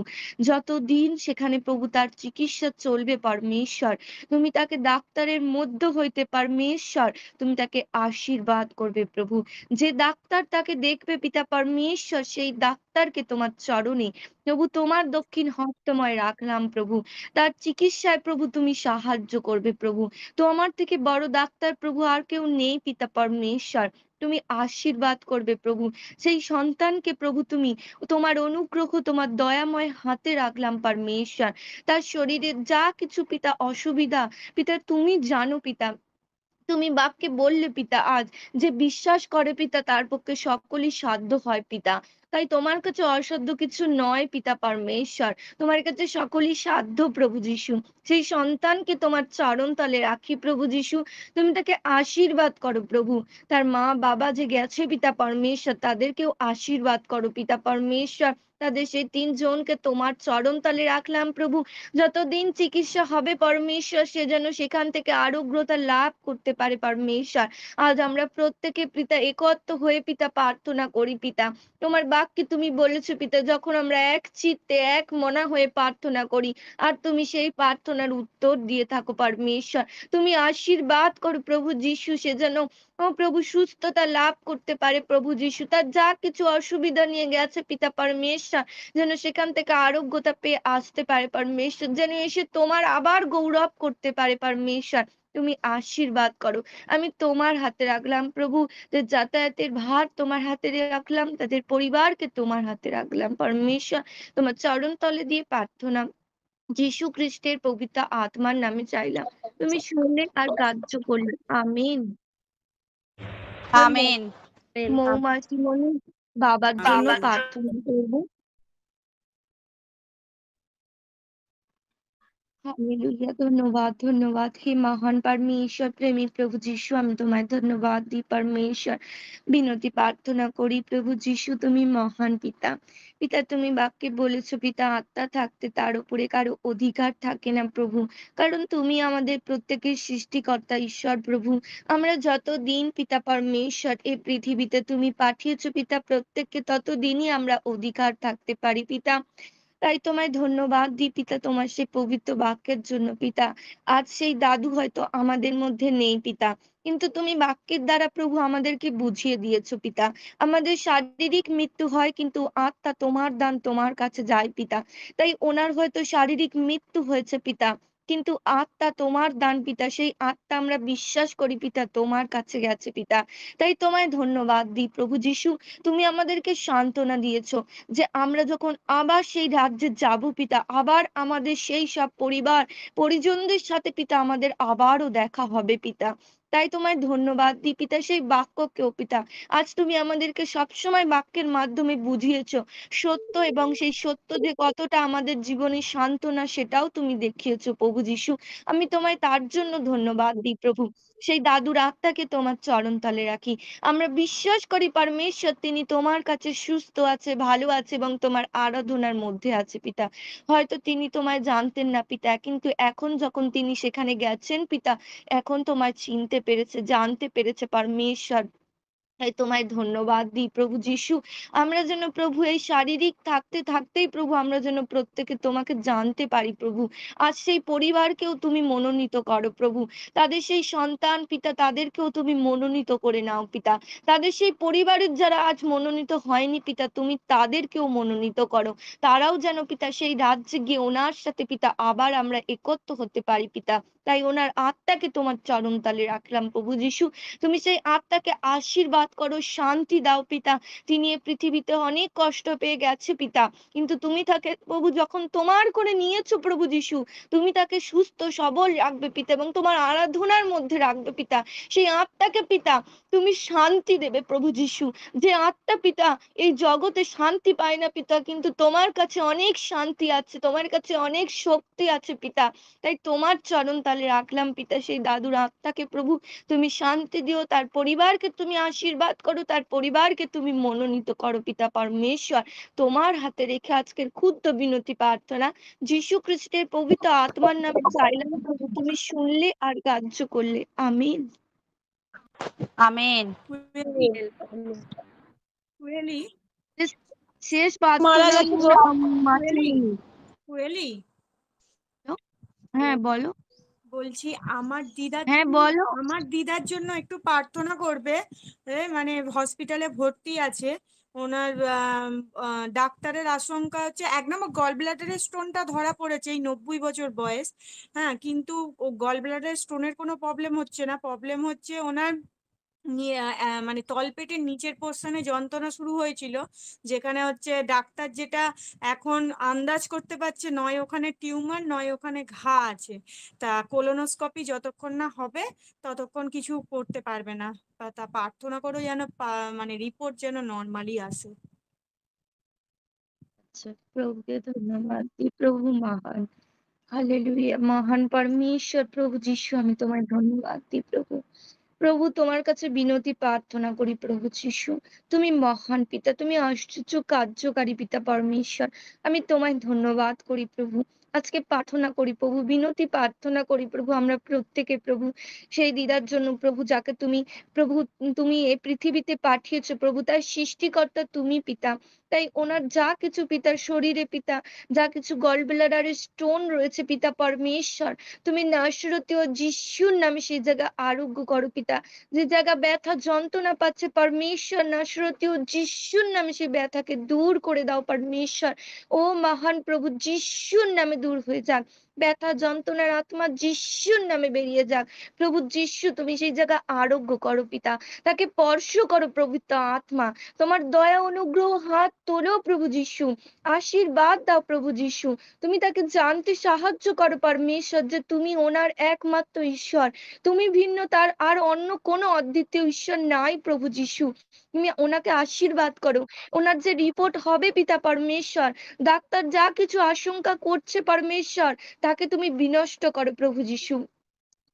যতদিন সেখানে প্রভু তার চিকিৎসা চলবে পরমেশ্বর, তুমি তাকে ডাক্তারের মধ্য হইতে পরমেশ্বর তুমি তাকে আশীর্বাদ করবে প্রভু। যে ডাক্তার তাকে দেখবে পিতা পরমেশ্বর, সেই ডাক্তারকে তোমার চরণে প্রভু তোমার দক্ষিণ হস্তময় রাখলাম প্রভু। তার চিকিৎসায় প্রভু তুমি সাহায্য করবে প্রভু। তো আমার থেকে বড় ডাক্তার প্রভু আর কেউ নেই পিতা পরমেশ্বর। তুমি আশীর্বাদ করবে প্রভু। সেই সন্তানকে প্রভু তুমি তোমার অনুগ্রহ তোমার দয়াময় হাতে রাখলাম পরমেশ্বর। তার শরীরে যা কিছু পিতা অসুবিধা, পিতা তুমি জানো পিতা। তুমি বাপকে বললে পিতা আজ, যে বিশ্বাস করে পিতা তার পক্ষে সকলই সাধ্য হয় পিতা। তাই তোমার কাছে অসাধ্য কিছু নয় পিতা পরমেশ্বর, তোমার কাছে সকলই সাধ্য প্রভু যিশু। সেই সন্তানকে তোমার চরণ তলে রাখি প্রভু যিশু। তুমি তাকে আশীর্বাদ করো প্রভু। তার মা বাবা যে গেছে পিতা পরমেশ্বর, তাদেরকেও আশীর্বাদ করো পিতা পরমেশ্বর। তাদের সেই ৩ জনকে তোমার চরণ তলে রাখলাম প্রভু। যতদিন চিকিৎসা হবে পরমেশ্বর, সে যেন সেখান থেকে আরোগ্যতা লাভ করতে পারে পরমেশ্বর। আজ আমরা প্রত্যেকে পিতা একত্র হয়ে পিতা প্রার্থনা করি পিতা। তোমার বাক্যে তুমি বলেছো পিতা, যখন আমরা এক চিত্তে এক মনা হয়ে প্রার্থনা করি, আর তুমি সেই প্রার্থনার উত্তর দিয়ে থাকো পরমেশ্বর। তুমি আশীর্বাদ করো প্রভু যিশু, সে যেন ও প্রভু সুস্থতা লাভ করতে পারে প্রভু যিশু। তার যা কিছু অসুবিধা নিয়ে গেছে পিতা পরমেশ্বর, যেন সেখান থেকে আরোগ্যতা পেয়ে আসতে পারে পরমেশ্বর, যেন এসে তোমার আবার গৌরব করতে পারে পরমেশ্বর। তুমি আশীর্বাদ করো। আমি তোমার হাতে রাখলাম প্রভু, যে যাতায়াতের ভার তোমার হাতে রাখলাম, তাদের পরিবারকে তোমার হাতে রাখলাম পরমেশ্বর। তোমার চরণ তলে দিয়ে প্রার্থনা যীশু খ্রিস্টের পবিত্র আত্মার নামে চাইলাম। তুমি শুনলে আর গ্রাহ্য করলে। আমিন। আমেন। মৌমাছি মনে বাবার জন্য প্রার্থনা করবো। হালেলুয়া! ধন্যবাদ, ধন্যবাদ হে মহান পরমেশ্বর, প্রেমী প্রভু যিশু, আমি তোমায় ধন্যবাদ দিই পরমেশ্বর। বিনতি প্রার্থনা করি প্রভু যিশু, তুমি মহান পিতা। পিতা তুমি বাক্যে বলেছো পিতা, আত্মা থাকতে তার উপরে কারো অধিকার থাকে না প্রভু। কারণ তুমি আমাদের প্রত্যেকের সৃষ্টিকর্তা ঈশ্বর প্রভু। আমরা যতদিন পিতা পরমেশ্বর এই পৃথিবীতে তুমি পাঠিয়েছো পিতা, প্রত্যেককে ততদিনই আমরা অধিকার থাকতে পারি পিতা। তাই তোমায় ধন্যবাদ দিই পিতা, তোমার সেই পবিত্র বাক্যের জন্য পিতা। আজ সেই দাদু হয়তো আমাদের মধ্যে নেই পিতা, কিন্তু তুমি বাক্যের দ্বারা প্রভু আমাদেরকে বুঝিয়ে দিয়েছো পিতা। আমাদের শারীরিক মৃত্যু হয়, কিন্তু আত্মা তোমার দান তোমার কাছে যায় পিতা। তাই ওনার হয়তো শারীরিক মৃত্যু হয়েছে পিতা, কিন্তু আত্মা তোমার দান পিতা। সেই আত্মা আমরা বিশ্বাস করি পিতা তোমার কাছে গেছে পিতা। তাই তোমায় ধন্যবাদ দিই প্রভু যিশু। তুমি আমাদেরকে সান্ত্বনা দিয়েছো, যে আমরা যখন আবার সেই রাজ্যে যাব পিতা, আবার আমাদের সেই সব পরিবার পরিজনদের সাথে পিতা আমাদের আবারও দেখা হবে পিতা। তাই তোমায় ধন্যবাদ দিই পিতা, সেই বাক্যকেও পিতা আজ তুমি আমাদেরকে সবসময় বাক্যের মাধ্যমে বুঝিয়েছো সত্য, এবং সেই সত্য যে কতটা আমাদের জীবনে সান্ত্বনা, সেটাও তুমি দেখিয়েছো প্রভু যিশু। আমি তোমায় তার জন্য ধন্যবাদ দিই প্রভু। সেই দাদুর আত্মাকে তোমার চরণ তলে রাখি। আমরা বিশ্বাস করি পরমেশ্বর তিনি তোমার কাছে সুস্থ আছে, ভালো আছে এবং তোমার আরাধনার মধ্যে আছে পিতা। হয়তো তিনি তোমায় জানতেন না পিতা, কিন্তু এখন যখন তিনি সেখানে গেছেন পিতা, এখন তোমায় চিনতে পেরেছে, জানতে পেরেছে পরমেশ্বর। তাই তোমায় ধন্যবাদ দিই প্রভু যিশু। আমরা যেন প্রভু এই শারীরিক থাকতে থাকতেই প্রভু আমরা যেন প্রত্যেকে তোমাকে জানতে পারি প্রভু। আজ সেই পরিবারকেও তুমি মনোনীত করো প্রভু। তাদের সেই সন্তান পিতা, তাদেরকেও তুমি মনোনীত করে নাও পিতা। তাদের সেই পরিবারের যারা আজ মনোনীত হয়নি পিতা, তুমি তাদেরকেও মনোনীত করো। তারাও যেন পিতা সেই রাজ্যে গিয়ে ওনার সাথে পিতা আবার আমরা একত্র হতে পারি পিতা। তাই ওনার আত্মাকে তোমার চরণতলে রাখলাম প্রভু যিশু। তুমি সেই আত্মাকে আশীর্বাদ আশীর্বাদ করো, শান্তি দাও পিতা। তিনি এ পৃথিবীতে অনেক কষ্ট পেয়ে গেছে পিতা, কিন্তু তুমি তাকে প্রভু যখন তোমার করে নিয়েছো প্রভু যিশু, তুমি তাকে সুস্থ সবল রাখবে পিতা এবং তোমার আরাধনার মধ্যে রাখবে পিতা। সেই আত্মাকে পিতা তুমি শান্তি দেবে প্রভু যিশু। যে আত্মা পিতা এই জগতে শান্তি পায় না পিতা, কিন্তু তোমার কাছে অনেক শান্তি আছে, তোমার কাছে অনেক শক্তি আছে পিতা। তাই তোমার চরণ তালে রাখলাম পিতা। সেই দাদুর আত্মাকে প্রভু তুমি শান্তি দিও, তার পরিবারকে তুমি আশীর্বাদ করো, তার পরিবারকে তুমি মনোনীত করো পিতা পরমেশ্বর। তোমার হাতে রেখে আজকের ক্ষুদ্র বিনতি প্রার্থনা যীশু খ্রিস্টের পবিত্র আত্মার নামে চাইলাম প্রভু, তুমি শুনলে আর গ্রাহ্য করলে। আমিন। আমেন। কুয়েলি শেষ মারা প্রার্থনা গেছে গো। মাত্র মিনিট। কুয়েলি হ্যাঁ বলো। বলছি আমার হ্যাঁ বলো। দিদার জন্য একটু প্রার্থনা করবে। মানে হসপিটালে ভর্তি আছে। ওনার ডাক্তারের আশঙ্কা হচ্ছে 1 নম্বর গল ব্লাডারের স্টোনটা ধরা পড়েছে, এই 90 বছর বয়স। হ্যাঁ, কিন্তু ও গল ব্লাডারের স্টোনের কোনো প্রবলেম হচ্ছে না, প্রবলেম হচ্ছে ওনার মানে তলপেটের নিচের পোর্শনে যন্ত্রণা শুরু হয়েছিল, যেখানে হচ্ছে ডাক্তার যেটা এখন আন্দাজ করতে পারছে, নয় ওখানে টিউমার নয় ওখানে ঘা আছে। তা কোলোনোস্কোপি যতক্ষণ না হবে ততক্ষণ কিছু করতে পারবে না। তা প্রার্থনা করো যেন মানে রিপোর্ট যেন নর্মালি আসে। আচ্ছা, প্রভুকে ধন্যবাদ দিই। প্রভু মহান, হালেলুয়া। মহান পরমেশ্বর প্রভু যিশু, আমি তোমায় ধন্যবাদ দিই প্রভু। প্রভু তোমার কাছে বিনতি প্রার্থনা করি প্রভু যিশু, তুমি মহান পিতা, তুমি আশ্চর্য কার্যকারী পিতা পরমেশ্বর। আমি তোমায় ধন্যবাদ করি প্রভু। আজকে প্রার্থনা করি প্রভু, বিনতি প্রার্থনা করি প্রভু, আমরা প্রত্যেকে প্রভু সেই দিদার জন্য প্রভু, যাকে তুমি প্রভু তুমি এই পৃথিবীতে পাঠিয়েছো প্রভু, তার সৃষ্টিকর্তা তুমি পিতা। তাই ওনার যা কিছু পিতার শরীরে পিতা, যা কিছু গল ব্লাডারের স্টোন রয়েছে পিতা পরমেশ্বর, তুমি নাসরতীয় যিশুর নামে সেই জায়গা আরোগ্য করো পিতা। যে জায়গা ব্যথা যন্ত্রণা পাচ্ছে পরমেশ্বর, নাসরতীয় যিশুর নামে সেই ব্যথাকে দূর করে দাও পরমেশ্বর। ও মহান প্রভু, যিশুর নামে দূর হয়ে যাক ব্যথা যন্ত্রণার আত্মা, যিশুর নামে বেরিয়ে যাক প্রভু যিশু। তুমি সেই জায়গা আরোগ্য করো পিতা, তাকে স্পর্শ করো পবিত্র আত্মা। তোমার দয়া অনুগ্রহ হাত তোলো প্রভু যিশু, আশীর্বাদ দাও প্রভু যিশু। তুমি তাকে জানতে সাহায্য করো পরমেশ্বর যে তুমি ওনার একমাত্র ঈশ্বর, তুমি ভিন্ন, তার আর অন্য কোনো অদ্বিতীয় ঈশ্বর নাই প্রভু যিশু। তুমি ওনাকে আশীর্বাদ করো। ওনার যে রিপোর্ট হবে পিতা পরমেশ্বর, ডাক্তার যা কিছু আশঙ্কা করছে পরমেশ্বর, তাকে তুমি বিনষ্ট করো প্রভু যিশু।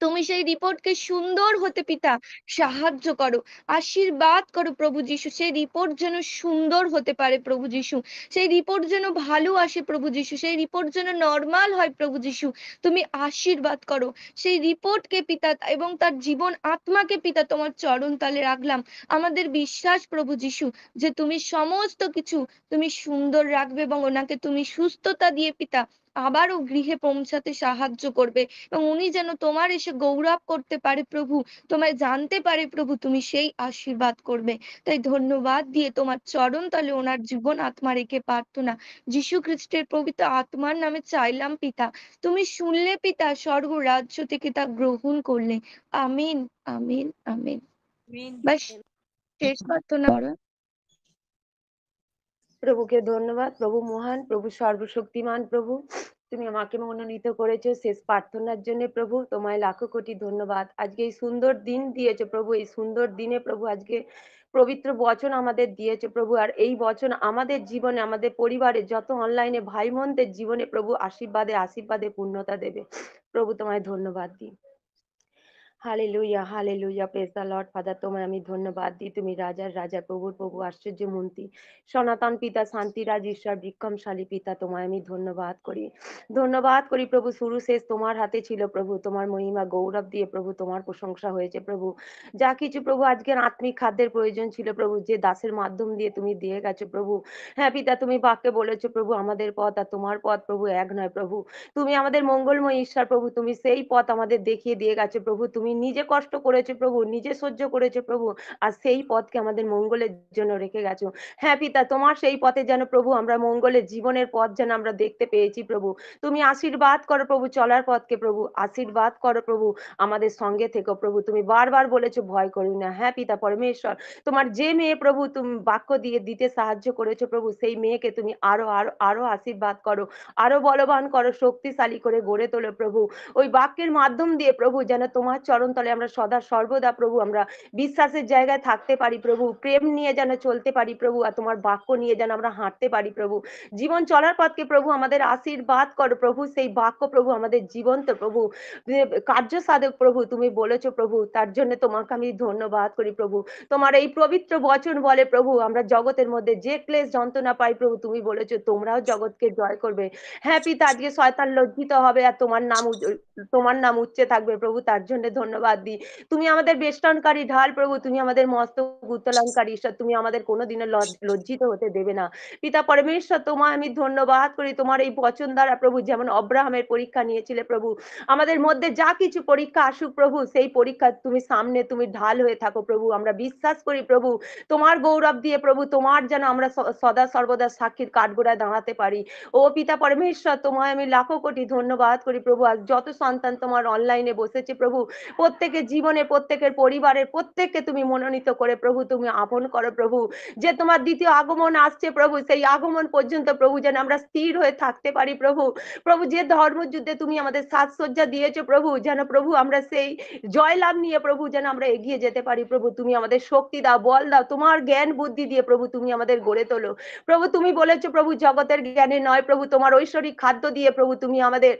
তুমি সেই রিপোর্টকে সুন্দর হতে পিতা সাহায্য করো, আশীর্বাদ করো প্রভু যিশু। সেই রিপোর্ট যেন সুন্দর হতে পারে প্রভু যিশু, সেই রিপোর্ট যেন ভালো আসে প্রভু যিশু, সেই রিপোর্ট যেন নর্মাল হয় প্রভু যিশু। তুমি আশীর্বাদ করো সেই রিপোর্টকে পিতা এবং তার জীবন আত্মাকে পিতা তোমার চরণ তলে রাখলাম। আমাদের বিশ্বাস প্রভু যিশু যে তুমি সমস্ত কিছু তুমি সুন্দর রাখবে এবং ওনাকে তুমি সুস্থতা দিয়ে পিতা আবারও গৃহে পৌঁছাতে সাহায্য করবে এবং উনি যেন তোমার এসে গৌরব করতে পারে প্রভু, তোমায় জানতে পারে প্রভু, তুমি সেই আশীর্বাদ করবে। তাই ধন্যবাদ দিয়ে তোমার চরণ তলে ওনার জীবন আত্মা রেখে প্রার্থনা যীশু খ্রিস্টের পবিত্র আত্মার নামে চাইলাম পিতা। তুমি শুনলে পিতা, স্বর্গ রাজ্য থেকে তা গ্রহণ করলে। আমিন, আমিন, আমিন। বাস, শেষ প্রার্থনা করো। প্রভুকে ধন্যবাদ। প্রভু মহান, প্রভু সর্বশক্তিমান। প্রভু তুমি আমাকে মনোনীত করেছো শেষ প্রার্থনার জন্য প্রভু, তোমায় লাখো কোটি ধন্যবাদ। আজকে এই সুন্দর দিন দিয়েছো প্রভু, এই সুন্দর দিনে প্রভু আজকে পবিত্র বচন আমাদের দিয়েছো প্রভু। আর এই বচন আমাদের জীবনে, আমাদের পরিবারে যত অনলাইনে ভাই বোনদের জীবনে প্রভু আশীর্বাদে আশীর্বাদে পূর্ণতা দেবে প্রভু, তোমায় ধন্যবাদ দিই। Hallelujah, hallelujah, praise the lord. Father তোমায় আমি ধন্যবাদ দিই, তুমি রাজার রাজা, প্রভুর প্রভু, আশ্চর্য মন্ত্রী, সনাতন পিতা, শান্তিরাজ ঈশ্বর, বিক্রমশালী পিতা, তোমায় আমি ধন্যবাদ করি, ধন্যবাদ করি প্রভু। শুরু শেষ তোমার হাতে ছিল প্রভু, তোমার মহিমা গৌরব দিয়ে প্রভু তোমার প্রশংসা হয়েছে প্রভু। যা কিছু প্রভু আজকের আত্মিক খাদ্যের প্রয়োজন ছিল প্রভু, যে দাসের মাধ্যম দিয়ে তুমি দিয়ে গেছো প্রভু। হ্যাঁ পিতা, তুমি বাক্যে বলেছো প্রভু আমাদের পথ আর তোমার পথ প্রভু এক নয় প্রভু। তুমি আমাদের মঙ্গলময় ঈশ্বর প্রভু, তুমি সেই পথ আমাদের দেখিয়ে দিয়ে গেছো প্রভু। তুমি নিজে কষ্ট করেছো প্রভু, নিজে সহ্য করেছো প্রভু, আর সেই পথকে আমাদের মঙ্গলের জন্য রেখে গেছো। হ্যাঁ পিতা, তোমার সেই পথে যেন প্রভু আমরা মঙ্গলের জীবনের পথ যেন আমরা দেখতে পেয়েছি প্রভু। তুমি আশীর্বাদ করো প্রভু চলার পথকে প্রভু, আশীর্বাদ করো প্রভু, আমাদের সঙ্গে থেকো প্রভু। তুমি বারবার বলেছো ভয় করি না। হ্যাঁ পিতা পরমেশ্বর, তোমার যে মেয়ে প্রভু তুমি বাক্য দিয়ে দিতে সাহায্য করেছো প্রভু, সেই মেয়েকে তুমি আরো আরো আরো আশীর্বাদ করো, আরো বলবান করো, শক্তিশালী করে গড়ে তোলো প্রভু। ওই বাক্যের মাধ্যম দিয়ে প্রভু যেন তোমার চরণতলে আমরা সদা সর্বদা প্রভু আমরা বিশ্বাসের জায়গায় থাকতে পারি প্রভু, প্রেম নিয়ে যেন চলতে পারি প্রভু, আর তোমার বাক্য নিয়ে যেন আমরা হাঁটতে পারি প্রভু। জীবন চলার পথকে প্রভু আমাদের আশীর্বাদ করো প্রভু, সেই বাক্য প্রভু আমাদের জীবন্ত প্রভু, কার্য সাধক প্রভু তুমি বলেছো প্রভু, তার জন্য তোমাকে আমি ধন্যবাদ করি প্রভু। তোমার এই পবিত্র বচন বলে প্রভু আমরা জগতের মধ্যে যে ক্লেশ যন্ত্রণা পাই প্রভু, তুমি বলেছো তোমরাও জগৎকে জয় করবে। হ্যাঁ পিতা, আজকে শয়তান লজ্জিত হবে আর তোমার নাম উচ্চে থাকবে প্রভু, তার জন্য ধন্যবাদ দিই। তুমি আমাদের বেষ্টনকারী ঢাল প্রভু, তুমি আমাদের মস্তক উত্তোলনকারী ঈশ্বর, তুমি আমাদের কোনোদিনও লজ্জিত হতে দেবে না। পিতা পরমেশ্বর, তোমায় আমি ধন্যবাদ করি তোমার এই বচন দ্বারা প্রভু, যেমন অব্রাহামের পরীক্ষা নিয়েছিলে প্রভু, আমাদের মধ্যে যা কিছু পরীক্ষা আসুক প্রভু, সেই পরীক্ষা তুমি সামনে তুমি ঢাল হয়ে থাকো প্রভু। আমরা বিশ্বাস করি প্রভু তোমার গৌরব দিয়ে প্রভু, তোমার যেন আমরা সদা সর্বদা সাক্ষীর কাঠগোড়ায় দাঁড়াতে পারি। ও পিতা পরমেশ্বর, তোমায় আমি লাখো কোটি ধন্যবাদ করি প্রভু। আজ যত সন্তান তোমার অনলাইনে বসেছে প্রভু, প্রত্যেকের জীবনে প্রত্যেকের পরিবারের প্রত্যেককে তুমি মনোনীত করে প্রভু তুমি আপন করো প্রভু। যে তোমার দ্বিতীয় আগমন আসছে প্রভু, সেই আগমন পর্যন্ত প্রভু যেন আমরা স্থির হয়ে থাকতে পারি প্রভু। প্রভু যে ধর্মযুদ্ধে তুমি আমাদের সাজসজ্জা দিয়েছো প্রভু, যেন প্রভু আমরা সেই জয়লাভ নিয়ে প্রভু যেন আমরা এগিয়ে যেতে পারি প্রভু। তুমি আমাদের শক্তি দাও, বল দাও, তোমার জ্ঞান বুদ্ধি দিয়ে প্রভু তুমি আমাদের গড়ে তোলো প্রভু। তুমি বলেছো প্রভু জগতের জ্ঞানে নয় প্রভু, তোমার ঐশ্বরিক খাদ্য দিয়ে প্রভু তুমি আমাদের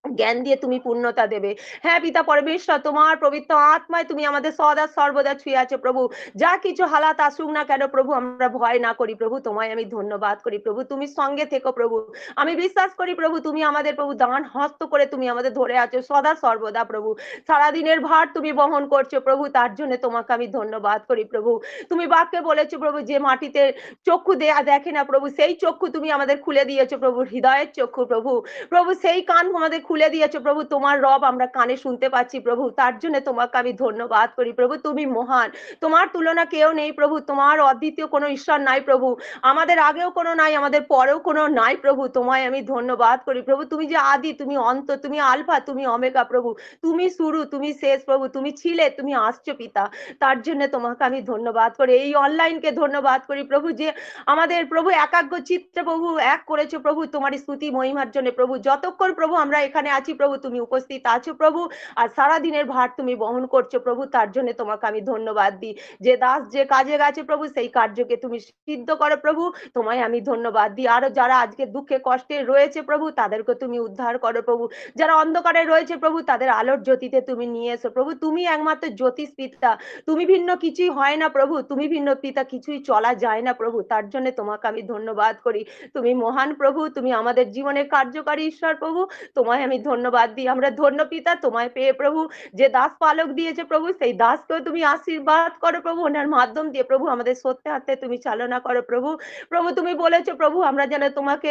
জ্ঞান দিয়ে তুমি পূর্ণতা দেবে। হ্যাঁ পিতা পরমেশ্বর, তোমার পবিত্র আত্মায় তুমি আমাদের সদা সর্বদা ছুঁয়ে আছো প্রভু। যা কিছু হালাত আসুক না কেন প্রভু, আমরা ভয় না করি প্রভু, তোমায় আমি ধন্যবাদ করি প্রভু, তুমি সঙ্গে থেকো প্রভু। আমি বিশ্বাস করি প্রভু তুমি আমাদের প্রভু দান হস্ত করে তুমি আমাদের ধরে আছো সদা সর্বদা প্রভু। সারাদিনের ভার তুমি বহন করছো প্রভু, তার জন্য তোমাকে আমি ধন্যবাদ করি প্রভু। তুমি বাক্যে বলেছো প্রভু যে মাটিতে চক্ষু দেখে না প্রভু, সেই চক্ষু তুমি আমাদের খুলে দিয়েছো প্রভু, হৃদয়ের চক্ষু প্রভু। প্রভু সেই কান আমাদের খুলে দিয়েছো প্রভু, তোমার রব আমরা কানে শুনতে পাচ্ছি প্রভু, তার জন্য তোমাকে আমি ধন্যবাদ করি প্রভু। তুমি মহান, তোমার তুলনা কেউ নেই প্রভু, তোমার অদ্বিতীয় কোনো ঈশ্বর নাই প্রভু, আমাদের আগেও কোনো নাই, আমাদের পরেও কোনো নাই প্রভু। তোমায় আমি ধন্যবাদ করি প্রভু, তুমি যে আদি, তুমি অন্ত, তুমি আলফা, তুমি ওমেগা প্রভু, তুমি শুরু, তুমি শেষ প্রভু, তুমি ছিলে, তুমি আসছো পিতা, তার জন্য তোমাকে আমি ধন্যবাদ করি। এই অনলাইনকে ধন্যবাদ করি প্রভু, যে আমাদের প্রভু একাগ্র চিত্তে প্রভু এক করেছো প্রভু তোমার স্তুতি মহিমার জন্য প্রভু। যতক্ষণ প্রভু আমরা এখানে আছি প্রভু তুমি উপস্থিত আছো প্রভু, আর সারা দিনের ভার তুমি বহন করছো প্রভু, তার জন্য তোমাকে আমি ধন্যবাদ দিই। যে দাস যে কাজে গেছে প্রভু, সেই কার্যকে তুমি সিদ্ধ করো প্রভু, তোমায় আমি ধন্যবাদ দিই। আরো যারা আজকে দুঃখে কষ্টে রয়েছে প্রভু, তাদেরকে তুমি উদ্ধার করো প্রভু। যারা অন্ধকারে রয়েছে প্রভু, তাদের আলোর জ্যোতিতে তুমি নিয়ে এসো প্রভু। তুমি একমাত্র জ্যোতিষ পিতা, তুমি ভিন্ন কিছুই হয় না প্রভু, তুমি ভিন্ন পিতা কিছুই চলা যায় না প্রভু, তার জন্য তোমাকে আমি ধন্যবাদ করি। তুমি মহান প্রভু, তুমি আমাদের জীবনে কার্যকারী ঈশ্বর প্রভু, তোমায় আমি ধন্যবাদ দিই। আমরা ধন্য পিতা তোমায় পেয়ে প্রভু, যে দাস পালক দিয়েছে প্রভু, সেই দাসকেও তুমি আশীর্বাদ করো প্রভু, ওনার মাধ্যম দিয়ে প্রভু আমাদের সত্যে হাতে তুমি চালনা করো প্রভু। প্রভু তুমি বলেছো প্রভু আমরা যেন তোমাকে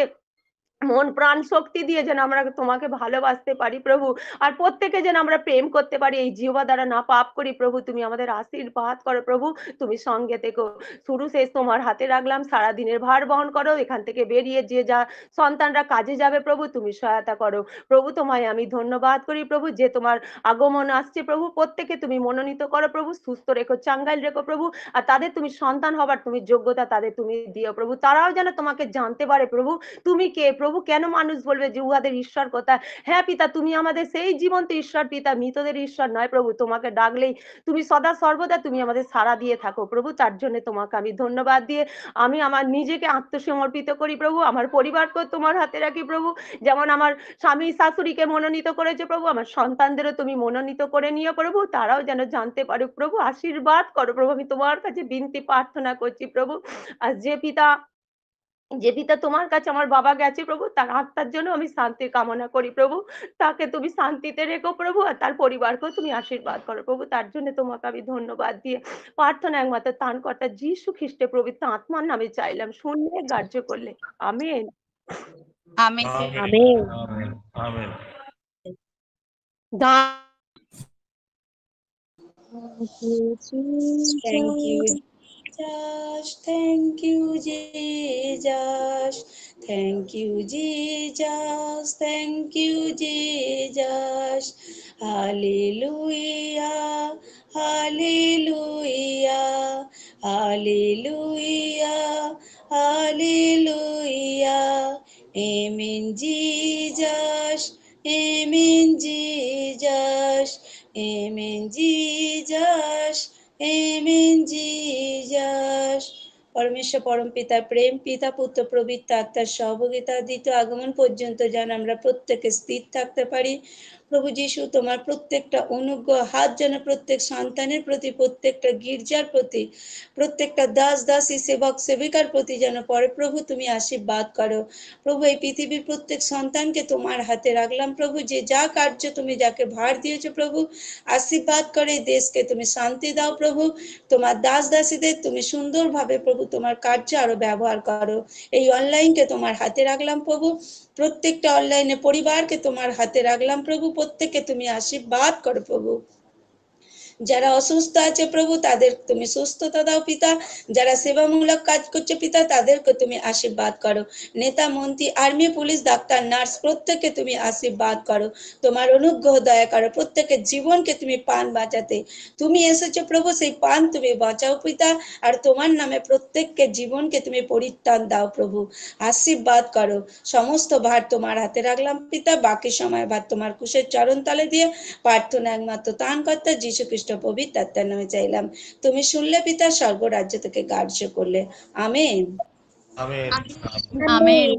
মন প্রাণ শক্তি দিয়ে যেন আমরা তোমাকে ভালোবাসতে পারি প্রভু, আর প্রত্যেকে যেন আমরা প্রেম করতে পারি, এই জিহ্বা দ্বারা না পাপ করি প্রভু। তুমি আমাদের আশীর্বাদ করো প্রভু, তুমি সঙ্গে থেকো, শুরু শেষ তোমার হাতে রাখলাম, সারা দিনের ভার বহন করো, এখান থেকে বেরিয়ে যে যা সন্তানরা কাজে যাবে প্রভু তুমি সহায়তা করো প্রভু। তোমায় আমি ধন্যবাদ করি প্রভু, যে তোমার আগমন আসছে প্রভু, প্রত্যেকে তুমি মনোনীত করো প্রভু, সুস্থ রেখো, চাঙ্গাইল রেখো প্রভু, আর তাদের তুমি সন্তান হবার তুমি যোগ্যতা তাদের তুমি দিও প্রভু, তারাও যেন তোমাকে জানতে পারে প্রভু তুমি কে প্রভু। কেন মানুষ বলবে যে উহাদের ঈশ্বর কোথায়? হ্যাঁ পিতা, তুমি আমাদের সেই জীবন্ত ঈশ্বর পিতা, মৃতদের ঈশ্বর নয় প্রভু, তোমাকে ডাকলেই তুমি সদা সর্বদা তুমি আমাদের সাড়া দিয়ে থাকো প্রভু, তার জন্য তোমাকে আমি ধন্যবাদ দিয়ে আমি আমার নিজেকে আত্মসমর্পিত করি প্রভু, আমার পরিবারকেও তোমার হাতে রাখি প্রভু। যেমন আমার স্বামী শাশুড়িকে মনোনীত করেছে প্রভু, আমার সন্তানদেরও তুমি মনোনীত করে নিও প্রভু, তারাও যেন জানতে পারুক প্রভু, আশীর্বাদ করো প্রভু। আমি তোমার কাছে বিনতি প্রার্থনা করছি প্রভু। আর যে পিতা তোমার কাছে আমার বাবা গেছে প্রভু, তার আত্মার জন্য আমি শান্তি কামনা করি প্রভু, তাকে তুমি শান্তিতে রেখো প্রভু, আর তার পরিবারকেও তুমি আশীর্বাদ করো প্রভু, তার জন্য তোমাকে আমি ধন্যবাদ দিয়ে প্রার্থনা একমাত্র ত্রাণকর্তা যীশু খ্রিস্টের পবিত্র আত্মার নামে চাইলাম, শুনলে গ্রাহ্য করলে, amen. Amen. Amen. Amen. Amen. দান Thank you, Jesus. Thank you, Jesus. Thank you, Jesus. Thank you, Jesus. Hallelujah. Hallelujah. Hallelujah. Hallelujah. Amen, Jesus. Amen, Jesus. Amen, Jesus. Amen, Jesus. পরমেশ্বর পরম পিতার প্রেম, পিতা পুত্র পবিত্র আত্মার সহযোগিতা দ্বিতীয় আগমন পর্যন্ত যেন আমরা প্রত্যেকে স্থির থাকতে পারি। প্রভু যিশু, তোমার প্রত্যেকটা অনুগ্রহ হাত যেন প্রত্যেক সন্তানের প্রতি, প্রত্যেকটা গির্জার প্রতি, প্রত্যেকটা দাস দাসী সেবক সেবিকার প্রতি যেন পরে প্রভু তুমি আশীর্বাদ করো। প্রভু এই পৃথিবীর প্রত্যেক সন্তানকে তোমার হাতে রাখলাম প্রভু, যে যা কার্য তুমি যাকে ভার দিয়েছো প্রভু, আশীর্বাদ করে এই দেশকে তুমি শান্তি দাও প্রভু। তোমার দাস দাসীদের তুমি সুন্দরভাবে প্রভু তোমার কার্যে আরো ব্যবহার করো। এই অনলাইনকে তোমার হাতে রাখলাম প্রভু, প্রত্যেকটা অনলাইনে পরিবারকে তোমার হাতে রাখলাম প্রভু, প্রত্যেককে তুমি আশীর্বাদ করো প্রভু। যারা অসুস্থ আছে প্রভু তাদের তুমি সুস্থতা দাও পিতা, যারা সেবামূলক কাজ করছে পিতা তাদেরকে তুমি আশীর্বাদ করো। নেতা মন্ত্রী আর্মি পুলিশ ডাক্তার নার্স প্রত্যেককে তুমি আশীর্বাদ করো। তোমার অনুগ্রহ দয়া করো, প্রত্যেকের জীবনকে তুমি প্রাণ বাঁচাতে তুমি এসেছো প্রভু, সেই প্রাণ তুমি বাঁচাও পিতা। আর তোমার নামে প্রত্যেককে জীবনকে তুমি পরিত্রাণ দাও প্রভু, আশীর্বাদ করো। সমস্ত ভার তোমার হাতে রাখলাম পিতা, বাকি সময় ভার তোমার কুশের চরণ তলে দিয়ে প্রার্থনা একমাত্র ত্রাণকর্তা যীশু খ্রিস্ট পবিত্র আত্মার নামে চাইলাম। তুমি শুনলে পিতা, স্বর্গ রাজ্য থেকে কার্য করলে। আমেন। আমেন। আমেন।